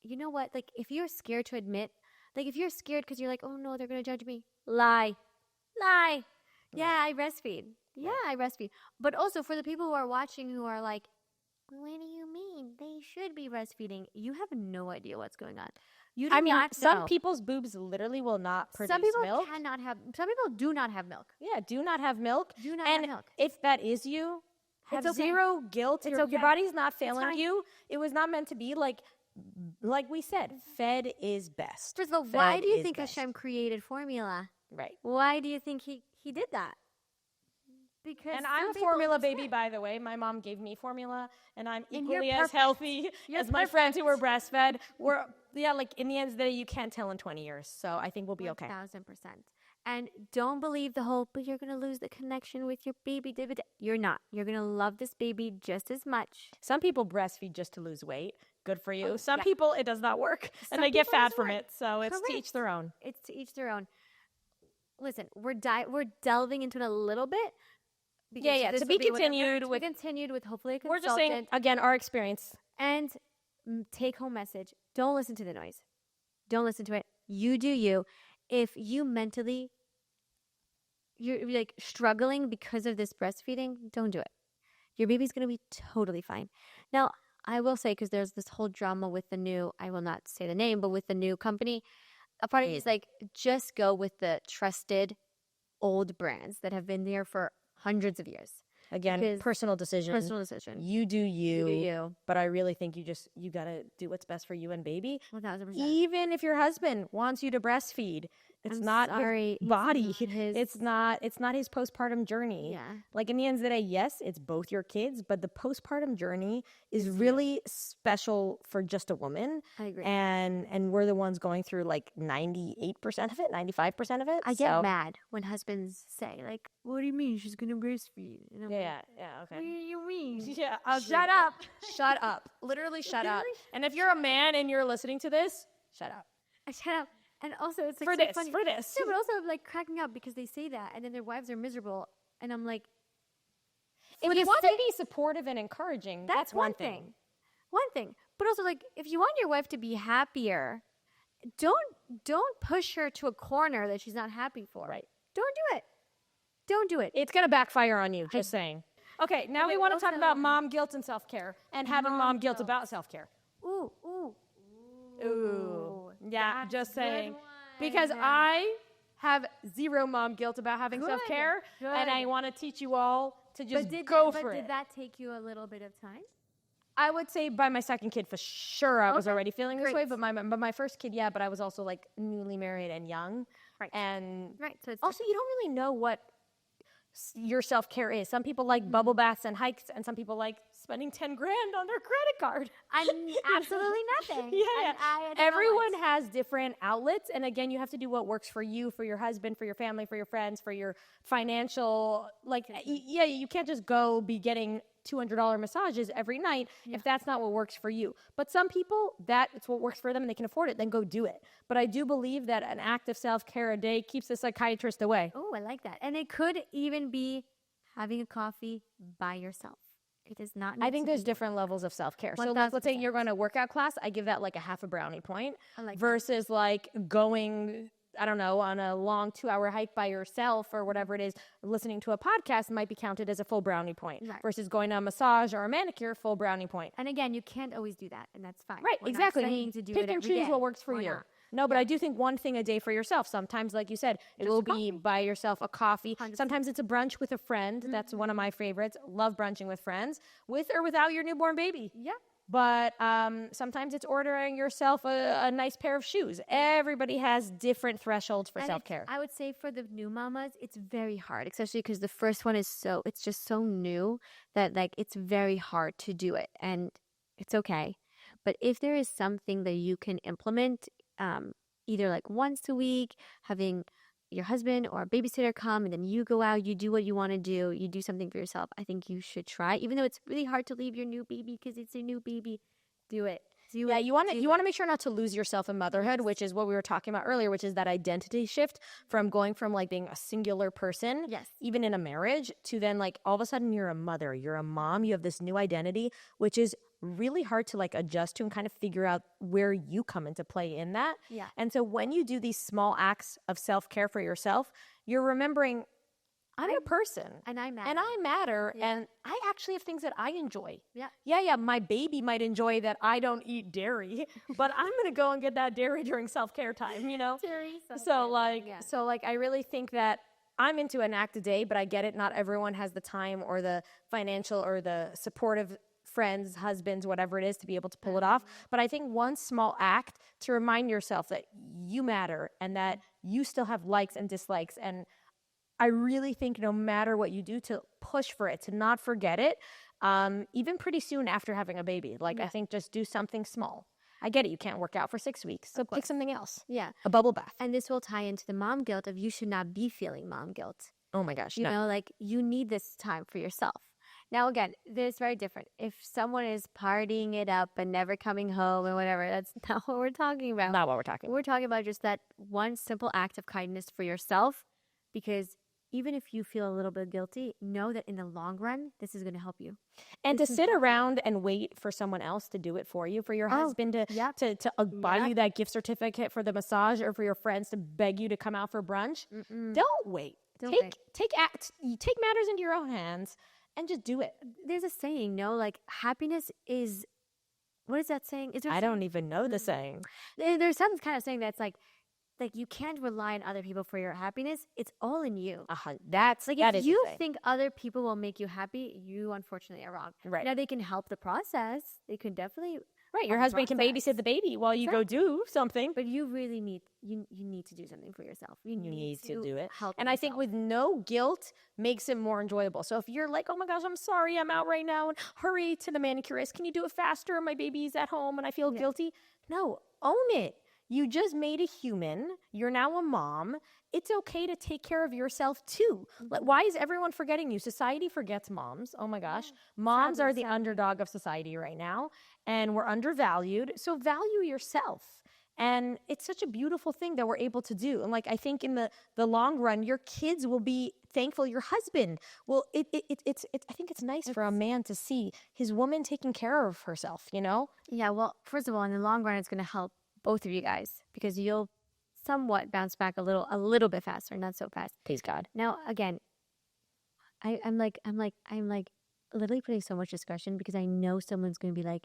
you know what? Like, if you're scared to admit, like, if you're scared because you're like, oh no, they're gonna judge me. Lie. Yeah, I breastfeed. Yeah, I breastfeed. But also for the people who are watching who are like, What do you mean? They should be breastfeeding. You have no idea what's going on. You do I mean, not some know. people's boobs literally will not produce Some people milk. some people do not have milk. Yeah, do not have milk. Do not and have milk. if that is you, have It's okay. zero guilt. It's Your okay. body's not failing fine. you. It was not meant to be like we said, fed is best. First of all, Fed why do you is think best. Hashem created formula? Right. Why do you think he did that? Because And some I'm a people formula just baby, can't. by the way. My mom gave me formula, and I'm And you're equally as perfect. healthy You're as my friends who were breastfed. Like in the end of the day, you can't tell in 20 years. So I think we'll be okay. 1000%. And don't believe the whole, but you're going to lose the connection with your baby. You're not. You're going to love this baby just as much. Some people breastfeed just to lose weight. Good for you. Some yeah. people, it does not work, Some and they get people it fat doesn't from work. it. So it's to each their own. It's to each their own. Listen, we're delving into it a little bit. Yeah. This To will be whatever- continued with hopefully a We're consultant. just saying, again, our experience. And take home message. Don't listen to the noise. Don't listen to it. You do you. If you mentally, you're like struggling because of this breastfeeding, don't do it. Your baby's going to be totally fine. Now, I will say, because there's this whole drama with the new, I will not say the name, but with the new company, a part of me is like, just go with the trusted old brands that have been there for hundreds of years. Again, Because personal decision. Personal decision. You do you. You do you. But I really think you got to do what's best for you and baby. 1000%. Even if your husband wants you to breastfeed, it's I'm not sorry, his it's body. not his- It's not his postpartum journey. Yeah. Like in the end of the day, yes, it's both your kids, but the postpartum journey is really special for just a woman. I agree. And we're the ones going through like 98% of it, 95% of it. I get mad when husbands say, like, what do you mean she's going to breastfeed? And I'm like, Yeah, what do okay. you mean? Yeah, shut up. Shut up. Literally shut up. And if you're a man and you're listening to this, shut up. Shut up. And also, it's like For so this, funny. for this. No, but also I'm like cracking up because they say that and then their wives are miserable. And I'm like, If for you the want to sake- be supportive and encouraging, that's one thing. One thing. But also, like, if you want your wife to be happier, don't push her to a corner that she's not happy for. Right. Don't do it. Don't do it. It's going to backfire on you, just saying. Okay, now we want to talk also- about mom guilt and self-care and having mom guilt about self-care. Ooh. Ooh. Yeah, That's just a good saying. one. Because I have zero mom guilt about having Good, self-care, and I good. want to teach you all to just But go for did it. that take you a little bit of time? I would say by my second kid, for sure, I was Okay, already feeling this great. way. But my first kid, yeah. But I was also like newly married and young, Right. and Right. So it's also you don't really know what your self-care is. Some people like bubble baths and hikes, and some people like spending 10 grand on their credit card. I'm absolutely nothing. Yeah. And I don't know Everyone what. has different outlets. And again, you have to do what works for you, for your husband, for your family, for your friends, for your financial, you can't just go be getting $200 massages every night if that's not what works for you. But some people, it's what works for them and they can afford it, then go do it. But I do believe that an act of self-care a day keeps the psychiatrist away. Oh, I like that. And it could even be having a coffee by yourself. It does not need I think to there's be- different levels of self-care. So let's say you're going to a workout class, I give that like a half a brownie point I like that. versus like going, I don't know, on a long 2-hour hike by yourself or whatever it is. Listening to a podcast might be counted as a full brownie point Right. versus going to a massage or a manicure, full brownie point. And again, you can't always do that, and that's fine. Right, We're not exactly. saying to do Pick it and every choose day. what works for Why you. not? No, but I do think one thing a day for yourself. Sometimes, like you said, it will be buy yourself a coffee. 100%. Sometimes it's a brunch with a friend. That's one of my favorites. Love brunching with friends, with or without your newborn baby. Yeah. But sometimes it's ordering yourself a nice pair of shoes. Everybody has different thresholds for And self-care. I would say for the new mamas, it's very hard, especially because the first one is it's just so new that like it's very hard to do it, and it's okay. But if there is something that you can implement, either like once a week, having your husband or a babysitter come, and then you go out, you do what you want to do, you do something for yourself, I think you should try. Even though it's really hard to leave your new baby because it's a new baby, do it. You want to make sure not to lose yourself in motherhood, which is what we were talking about earlier, which is that identity shift from going from like being a singular person, Yes. even in a marriage, to then like all of a sudden you're a mother, you're a mom, you have this new identity, which is really hard to like adjust to and kind of figure out where you come into play in that. Yeah. And so when you do these small acts of self-care for yourself, you're remembering I'm a person. And I matter. And I matter. Yeah. And I actually have things that I enjoy. Yeah. Yeah. My baby might enjoy that I don't eat dairy, but I'm going to go and get that dairy during self-care time, Dairy, So I really think that I'm into an act a day, but I get it. Not everyone has the time or the financial or the supportive friends, husbands, whatever it is to be able to pull it off. But I think one small act to remind yourself that you matter and that you still have likes and dislikes. And I really think no matter what you do, to push for it, to not forget it, even pretty soon after having a baby. I think just do something small. I get it. You can't work out for 6 weeks. So pick something else. Yeah. A bubble bath. And this will tie into the mom guilt of you should not be feeling mom guilt. Oh my gosh. You know, you need this time for yourself. Now, again, this is very different. If someone is partying it up and never coming home and whatever, that's not what we're talking about. Not what we're talking about. We're talking about just that one simple act of kindness for yourself, because even if you feel a little bit guilty, know that in the long run, this is going to help you. And to sit around and wait for someone else to do it for you, for your husband to buy you that gift certificate for the massage, or for your friends to beg you to come out for brunch, don't wait. Take matters into your own hands and just do it. There's a saying, happiness is, what is that saying? I don't even know the saying. There's some kind of saying that's like you can't rely on other people for your happiness. It's all in you. That if is you think other people will make you happy, you unfortunately are wrong. Right. Now, they can help the process. They could definitely. Right. Your husband can babysit the baby while you go do something. But you really need, you need to do something for yourself. You need to do it. And I think with no guilt makes it more enjoyable. So if you're like, oh my gosh, I'm sorry, I'm out right now, and hurry to the manicurist. Can you do it faster? My baby's at home and I feel guilty. No, own it. You just made a human. You're now a mom. It's okay to take care of yourself too. Why is everyone forgetting you? Society forgets moms. Oh my gosh. Moms are the underdog of society right now, and we're undervalued. So value yourself. And it's such a beautiful thing that we're able to do. And I think in the long run, your kids will be thankful. Your husband will. I think it's nice for a man to see his woman taking care of herself, Yeah, well, first of all, in the long run, it's going to help both of you guys, because you'll somewhat bounce back a little bit faster, not so fast. Please God. Now, again, I'm literally putting so much discretion, because I know someone's going to be like,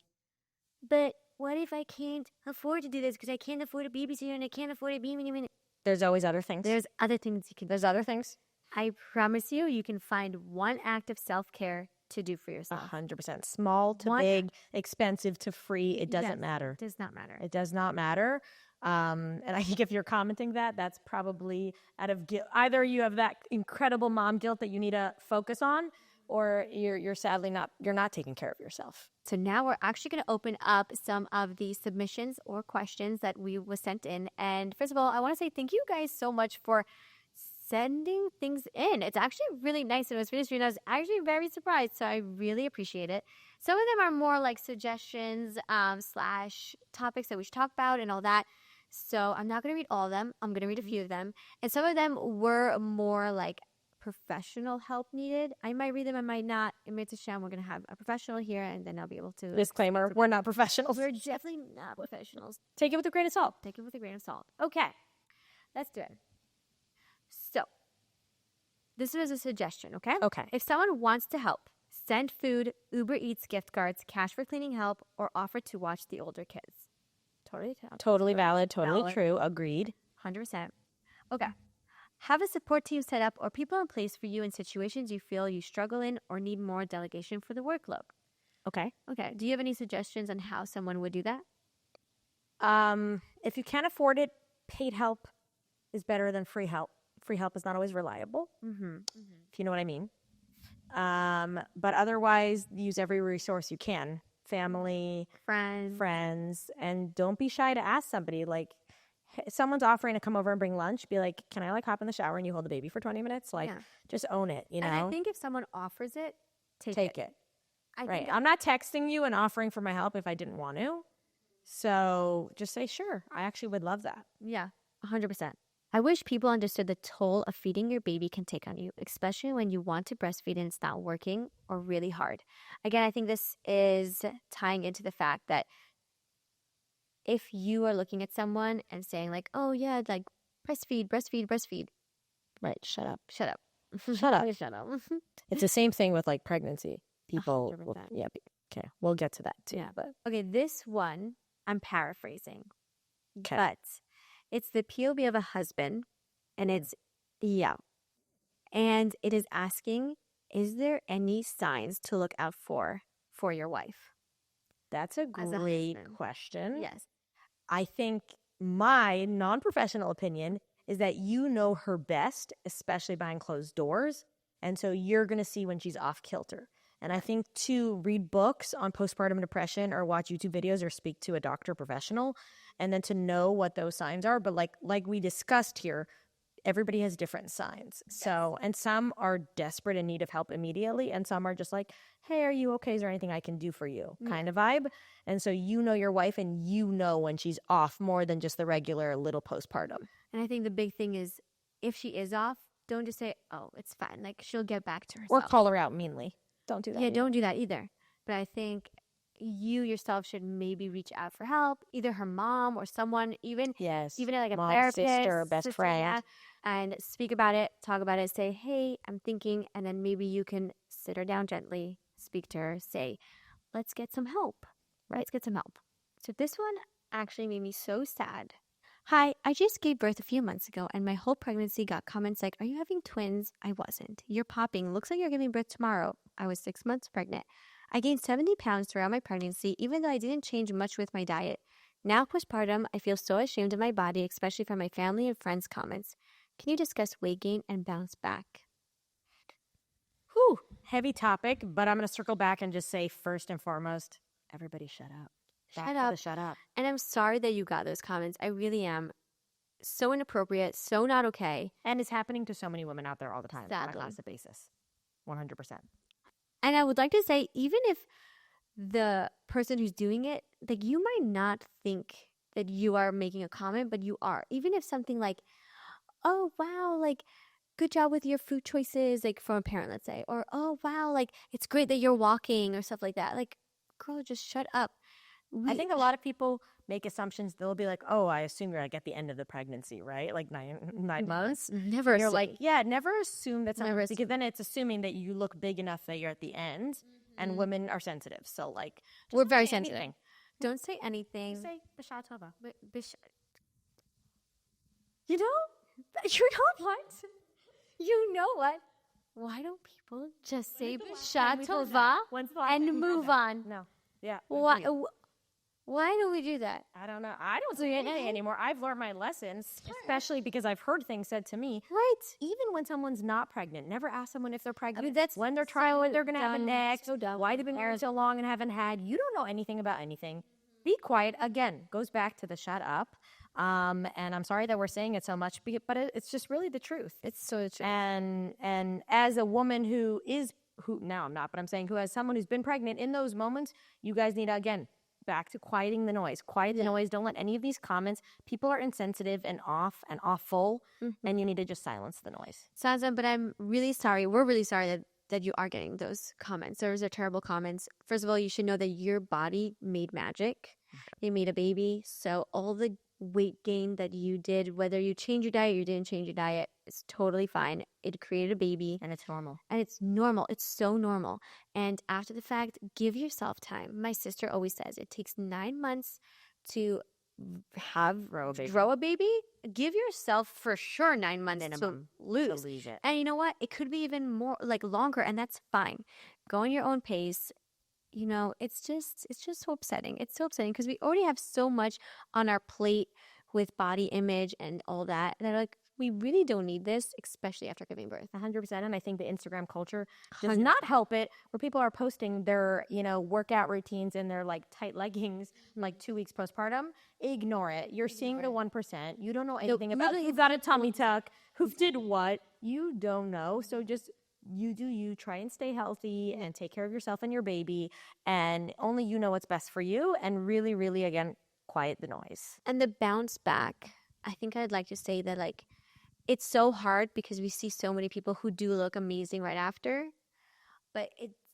but what if I can't afford to do this because I can't afford a babysitter and I can't afford a baby? There's always other things. There's other things you can. There's other things. I promise you can find one act of self-care to do for yourself. 100%. Small to big, expensive to free. It doesn't matter. It does not matter. It does not matter. And I think if you're commenting that's probably out of guilt. Either you have that incredible mom guilt that you need to focus on, or you're sadly you're not taking care of yourself. So now we're actually going to open up some of the submissions or questions that we was sent in. And first of all, I want to say thank you guys so much for sending things in. It's actually really nice. And it was finished, and I was actually very surprised. So I really appreciate it. Some of them are more like suggestions / topics that we should talk about and all that. So I'm not going to read all of them. I'm going to read a few of them. And some of them were more like professional help needed. I might read them, I might not. In Mitzvah, we're going to have a professional here, and then I'll be able to. Disclaimer, we're not professionals. We're definitely not professionals. Take it with a grain of salt. Take it with a grain of salt. Okay, let's do it. So, this was a suggestion, okay? Okay. If someone wants to help, send food, Uber Eats gift cards, cash for cleaning help, or offer to watch the older kids. Totally valid, totally true, agreed. 100%. Okay. Have a support team set up or people in place for you in situations you feel you struggle in or need more delegation for the workload. Okay. Okay. Do you have any suggestions on how someone would do that? If you can't afford it, paid help is better than free help. Free help is not always reliable, if you know what I mean. But otherwise, use every resource you can. Family, friends, and don't be shy to ask somebody. Like, if someone's offering to come over and bring lunch, be like, can I hop in the shower and you hold the baby for 20 minutes? Just own it, And I think if someone offers it, take it. Right. I'm not texting you and offering for my help if I didn't want to. So just say, sure, I actually would love that. Yeah, 100%. I wish people understood the toll a feeding your baby can take on you, especially when you want to breastfeed and it's not working or really hard. Again, I think this is tying into the fact that if you are looking at someone and saying like, oh yeah, like breastfeed. Right. Shut up. Shut up. Shut up. It's the same thing with like pregnancy. People, 100%. yeah. Okay, we'll get to that too. Yeah. But Okay, this one, I'm paraphrasing, okay. but it's the POV of a husband, and it's, and it is asking, is there any signs to look out for your wife? That's a As a great husband. question. Yes. I think my non-professional opinion is that you know her best, especially behind closed doors. And so you're going to see when she's off kilter. And I think to read books on postpartum depression or watch YouTube videos or speak to a doctor professional, and then to know what those signs are. But like we discussed here, everybody has different signs. So, and some are desperate in need of help immediately. And some are just like, hey, are you okay? Is there anything I can do for you? Kind of vibe. And so you know your wife and you know when she's off more than just the regular little postpartum. And I think the big thing is, if she is off, don't just say, oh, it's fine. Like, she'll get back to herself. Or call her out meanly. Don't do that. Yeah, don't do that either. But I think you yourself should maybe reach out for help, either her mom or someone, even like a mom, therapist, sister, best friend. yeah, and speak about it, talk about it, say, hey, I'm thinking, and then maybe you can sit her down gently, speak to her, say, let's get some help. Right? Let's get some help. So this one actually made me so sad. Hi, I just gave birth a few months ago, and my whole pregnancy got comments like, are you having twins? I wasn't. You're popping. Looks like you're giving birth tomorrow. I was 6 months pregnant. I gained 70 pounds throughout my pregnancy, even though I didn't change much with my diet. Now, postpartum, I feel so ashamed of my body, especially from my family and friends' comments. Can you discuss weight gain and bounce back? Whew, heavy topic, but I'm going to circle back and just say, first and foremost, everybody shut up. Shut up. And I'm sorry that you got those comments. I really am. So inappropriate, so not okay. And it's happening to so many women out there all the time on a Sadly. constant basis. 100%. And I would like to say, even if the person who's doing it, like, you might not think that you are making a comment, but you are. Even if something like, oh, wow, like, good job with your food choices, like, from a parent, let's say. Or, oh, wow, like, it's great that you're walking or stuff like that. Like, girl, just shut up. I think a lot of people make assumptions. They'll be like, oh, I assume you're like at the end of the pregnancy, right? Like nine months. Never You're assume. like, yeah, never assume that's Never not, because then it's assuming that you look big enough that you're at the end, and women are sensitive. So like, we're very say sensitive. anything. Don't say anything. Just say B'Shah Tova. You know what? You know what? Why don't people just say B'Shah Tova and move on? No. Yeah. Why do we do that? I don't know. I don't say anything anymore. I've learned my lessons, especially because I've heard things said to me. Right. Even when someone's not pregnant, never ask someone if they're pregnant. I mean, that's when they're trying, what they're going to have next, so dumb. why they've been married so long and haven't had. You don't know anything about anything. Be quiet. Again, goes back to the shut up. And I'm sorry that we're saying it so much, but it's just really the truth. It's so true. And as a woman who now I'm not, but I'm saying who has someone who's been pregnant, in those moments, you guys need to, again, back to quieting the noise. Quiet the noise. Don't let any of these comments. People are insensitive and awful, and you need to just silence the noise. Sansa, but I'm really sorry. We're really sorry that you are getting those comments. Those are terrible comments. First of all, you should know that your body made magic. You made a baby. So all the weight gain that you did, whether you change your diet or you didn't change your diet, it's totally fine. It created a baby. And it's normal. And it's normal. It's so normal. And after the fact, give yourself time. My sister always says it takes 9 months to grow a baby. Give yourself for sure 9 months minimum to lose. to lose it. And you know what? It could be even more, like, longer, and that's fine. Go on your own pace. You know, it's just so upsetting. It's so upsetting because we already have so much on our plate with body image and all that. And like, we really don't need this, especially after giving birth. 100%. And I think the Instagram culture does not help it, where people are posting their, workout routines in their like tight leggings, like 2 weeks postpartum. Ignore it. You're seeing the 1%. You don't know anything about who got a tummy tuck, who did what. You don't know. So just, you do you. Try and stay healthy and take care of yourself and your baby. And only you know what's best for you. And really, really, again, quiet the noise. And the bounce back, I think I'd like to say that, like, it's so hard because we see so many people who do look amazing right after, but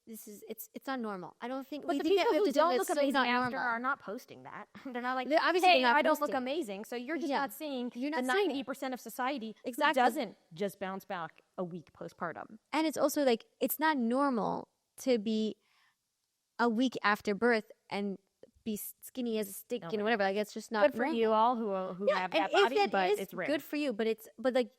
it's not normal. I don't think. But the people who don't look amazing after are not posting that. They're not like, hey, I don't look amazing. So you're just not seeing the 90% of society who doesn't just bounce back a week postpartum. And it's also like, it's not normal to be a week after birth and be skinny as a stick and whatever. Like, it's just not good for normal. you all who have that body, but it's rare. Good for you, but like,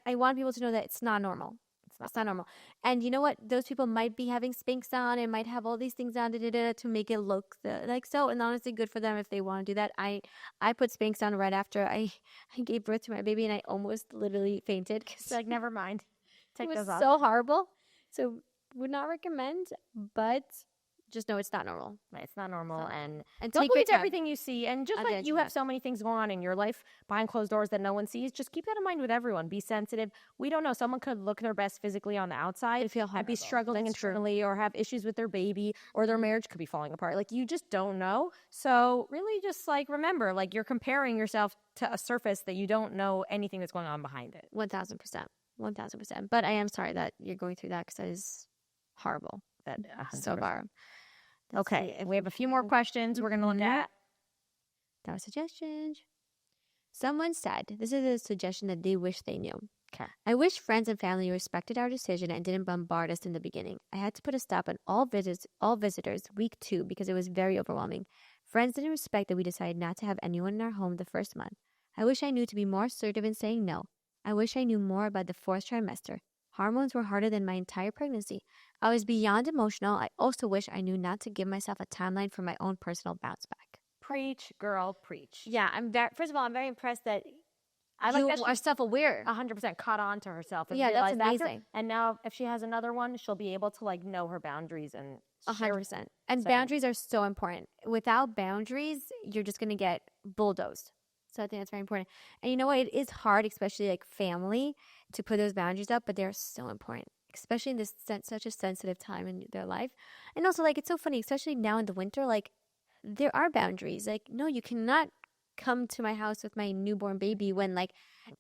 I want people to know that it's not normal. It's not normal. And you know what? Those people might be having Spanx on and might have all these things on to make it look like so. And honestly, good for them if they want to do that. I put Spanx on right after I gave birth to my baby, and I almost literally fainted. It's like, never mind. Take it was those off. so horrible. So would not recommend, but just know it's not normal. Right, it's not normal, and take don't your believe time. everything you see. And just like you have so many things going on in your life behind closed doors that no one sees, just keep that in mind with everyone. Be sensitive. We don't know. Someone could look their best physically on the outside and be struggling internally, or have issues with their baby, or their marriage could be falling apart. Like, you just don't know. So really just like remember, like, you're comparing yourself to a surface that you don't know anything that's going on behind it. 1000%. 1000%. But I am sorry that you're going through that, because that is horrible. That so far. Okay, we have a few more questions we're going to look at. That was suggestions. Someone said, this is a suggestion that they wish they knew. Okay. I wish friends and family respected our decision and didn't bombard us in the beginning. I had to put a stop on all visitors week 2 because it was very overwhelming. Friends didn't respect that we decided not to have anyone in our home the first month. I wish I knew to be more assertive in saying no. I wish I knew more about the 4th trimester. Hormones were harder than my entire pregnancy. I was beyond emotional. I also wish I knew not to give myself a timeline for my own personal bounce back. Preach, girl, preach. Yeah, first of all, I'm very impressed that I like you that are self-aware. 100% caught on to herself. And yeah, that's amazing. And now if she has another one, she'll be able to like know her boundaries and 100%. And boundaries are so important. Without boundaries, you're just going to get bulldozed. So I think that's very important. And you know what? It is hard, especially like family, to put those boundaries up, but they're so important, especially in this such a sensitive time in their life. And also, like, it's so funny, especially now in the winter, like, there are boundaries. Like, no, you cannot come to my house with my newborn baby when, like,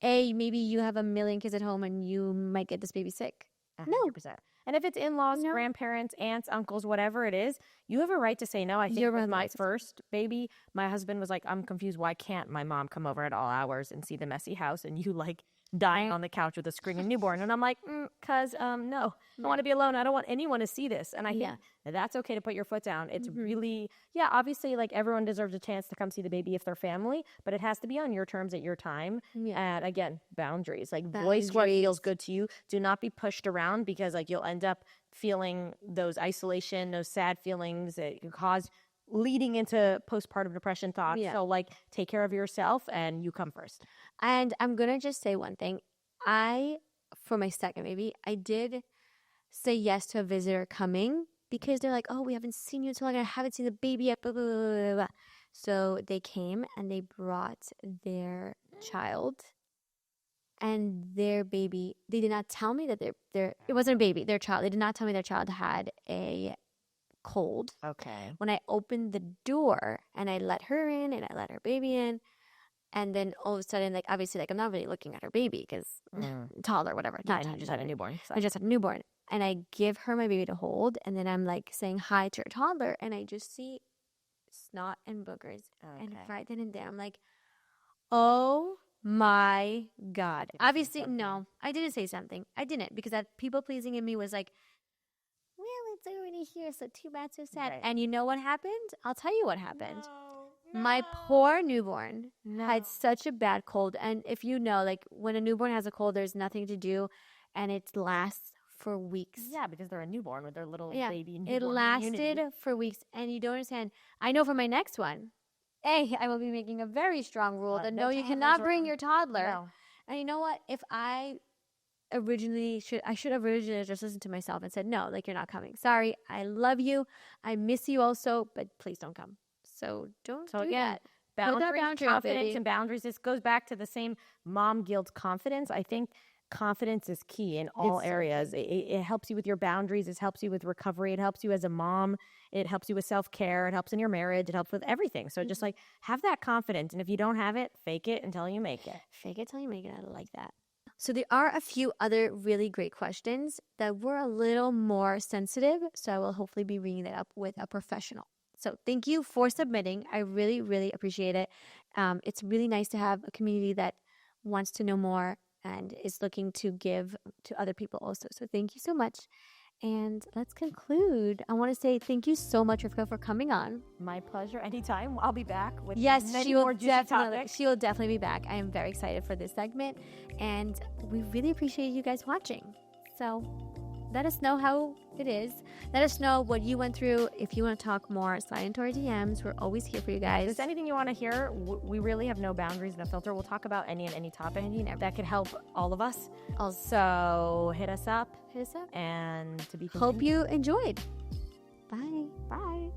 maybe you have a million kids at home and you might get this baby sick. 100%. No. And if it's in-laws, grandparents, aunts, uncles, whatever it is, you have a right to say no. I think with my first baby, my husband was like, I'm confused. Why can't my mom come over at all hours and see the messy house and you like dying on the couch with a screaming newborn? And I'm like, because no, I want to be alone. I don't want anyone to see this. And I think that's okay to put your foot down. It's really, obviously, like, everyone deserves a chance to come see the baby if they're family, but it has to be on your terms at your time. And again, boundaries. Like, voice what feels good to you. Do not be pushed around, because like you'll end up feeling those isolation, those sad feelings that can cause leading into postpartum depression thoughts. So like, take care of yourself and you come first. And I'm going to just say one thing. For my second baby, I did say yes to a visitor coming because they're like, oh, we haven't seen you in so long. I haven't seen the baby yet. Blah, blah, blah, blah, blah. So they came and they brought their child and their baby. They did not tell me that it wasn't a baby, their child. They did not tell me their child had a cold. Okay. When I opened the door and I let her in and I let her baby in, and then all of a sudden, like, obviously, like, I'm not really looking at her baby because toddler, whatever. Yeah, and you just had a newborn. So. I just had a newborn. And I give her my baby to hold, and then I'm like saying hi to her toddler, and I just see snot and boogers. Okay. And right then and there, I'm like, oh my God. Obviously, no, I didn't say something. I didn't, because that people pleasing in me was like, well, it's already here, so too bad, so sad. Right. And you know what happened? I'll tell you what happened. No. My poor newborn had such a bad cold. And if you know, like, when a newborn has a cold, there's nothing to do, and it lasts for weeks. Yeah, because they're a newborn with their little baby newborn. It lasted for weeks, and you don't understand. I know for my next one, I will be making a very strong rule that no, you cannot bring your toddler. No. And you know what? If I should have originally just listened to myself and said, no, like, you're not coming. Sorry, I love you. I miss you also, but please don't come. So don't do that. Boundaries, confidence, and boundaries. This goes back to the same mom guilt confidence. I think confidence is key in all areas. It helps you with your boundaries. It helps you with recovery. It helps you as a mom. It helps you with self-care. It helps in your marriage. It helps with everything. So just like, have that confidence. And if you don't have it, fake it until you make it. Fake it till you make it. I like that. So there are a few other really great questions that were a little more sensitive. So I will hopefully be reading that up with a professional. So thank you for submitting. I really, really appreciate it. It's really nice to have a community that wants to know more and is looking to give to other people also. So thank you so much. And let's conclude. I want to say thank you so much, Rivka, for coming on. My pleasure. Anytime. I'll be back with Yes, she will definitely be back. I am very excited for this segment, and we really appreciate you guys watching. So let us know how it is. Let us know what you went through. If you want to talk more, slide into our DMs. We're always here for you guys. If there's anything you want to hear, we really have no boundaries, no filter. We'll talk about any and any topic that could help all of us. Also, hit us up. Hit us up. And to be Hope you enjoyed. Bye. Bye.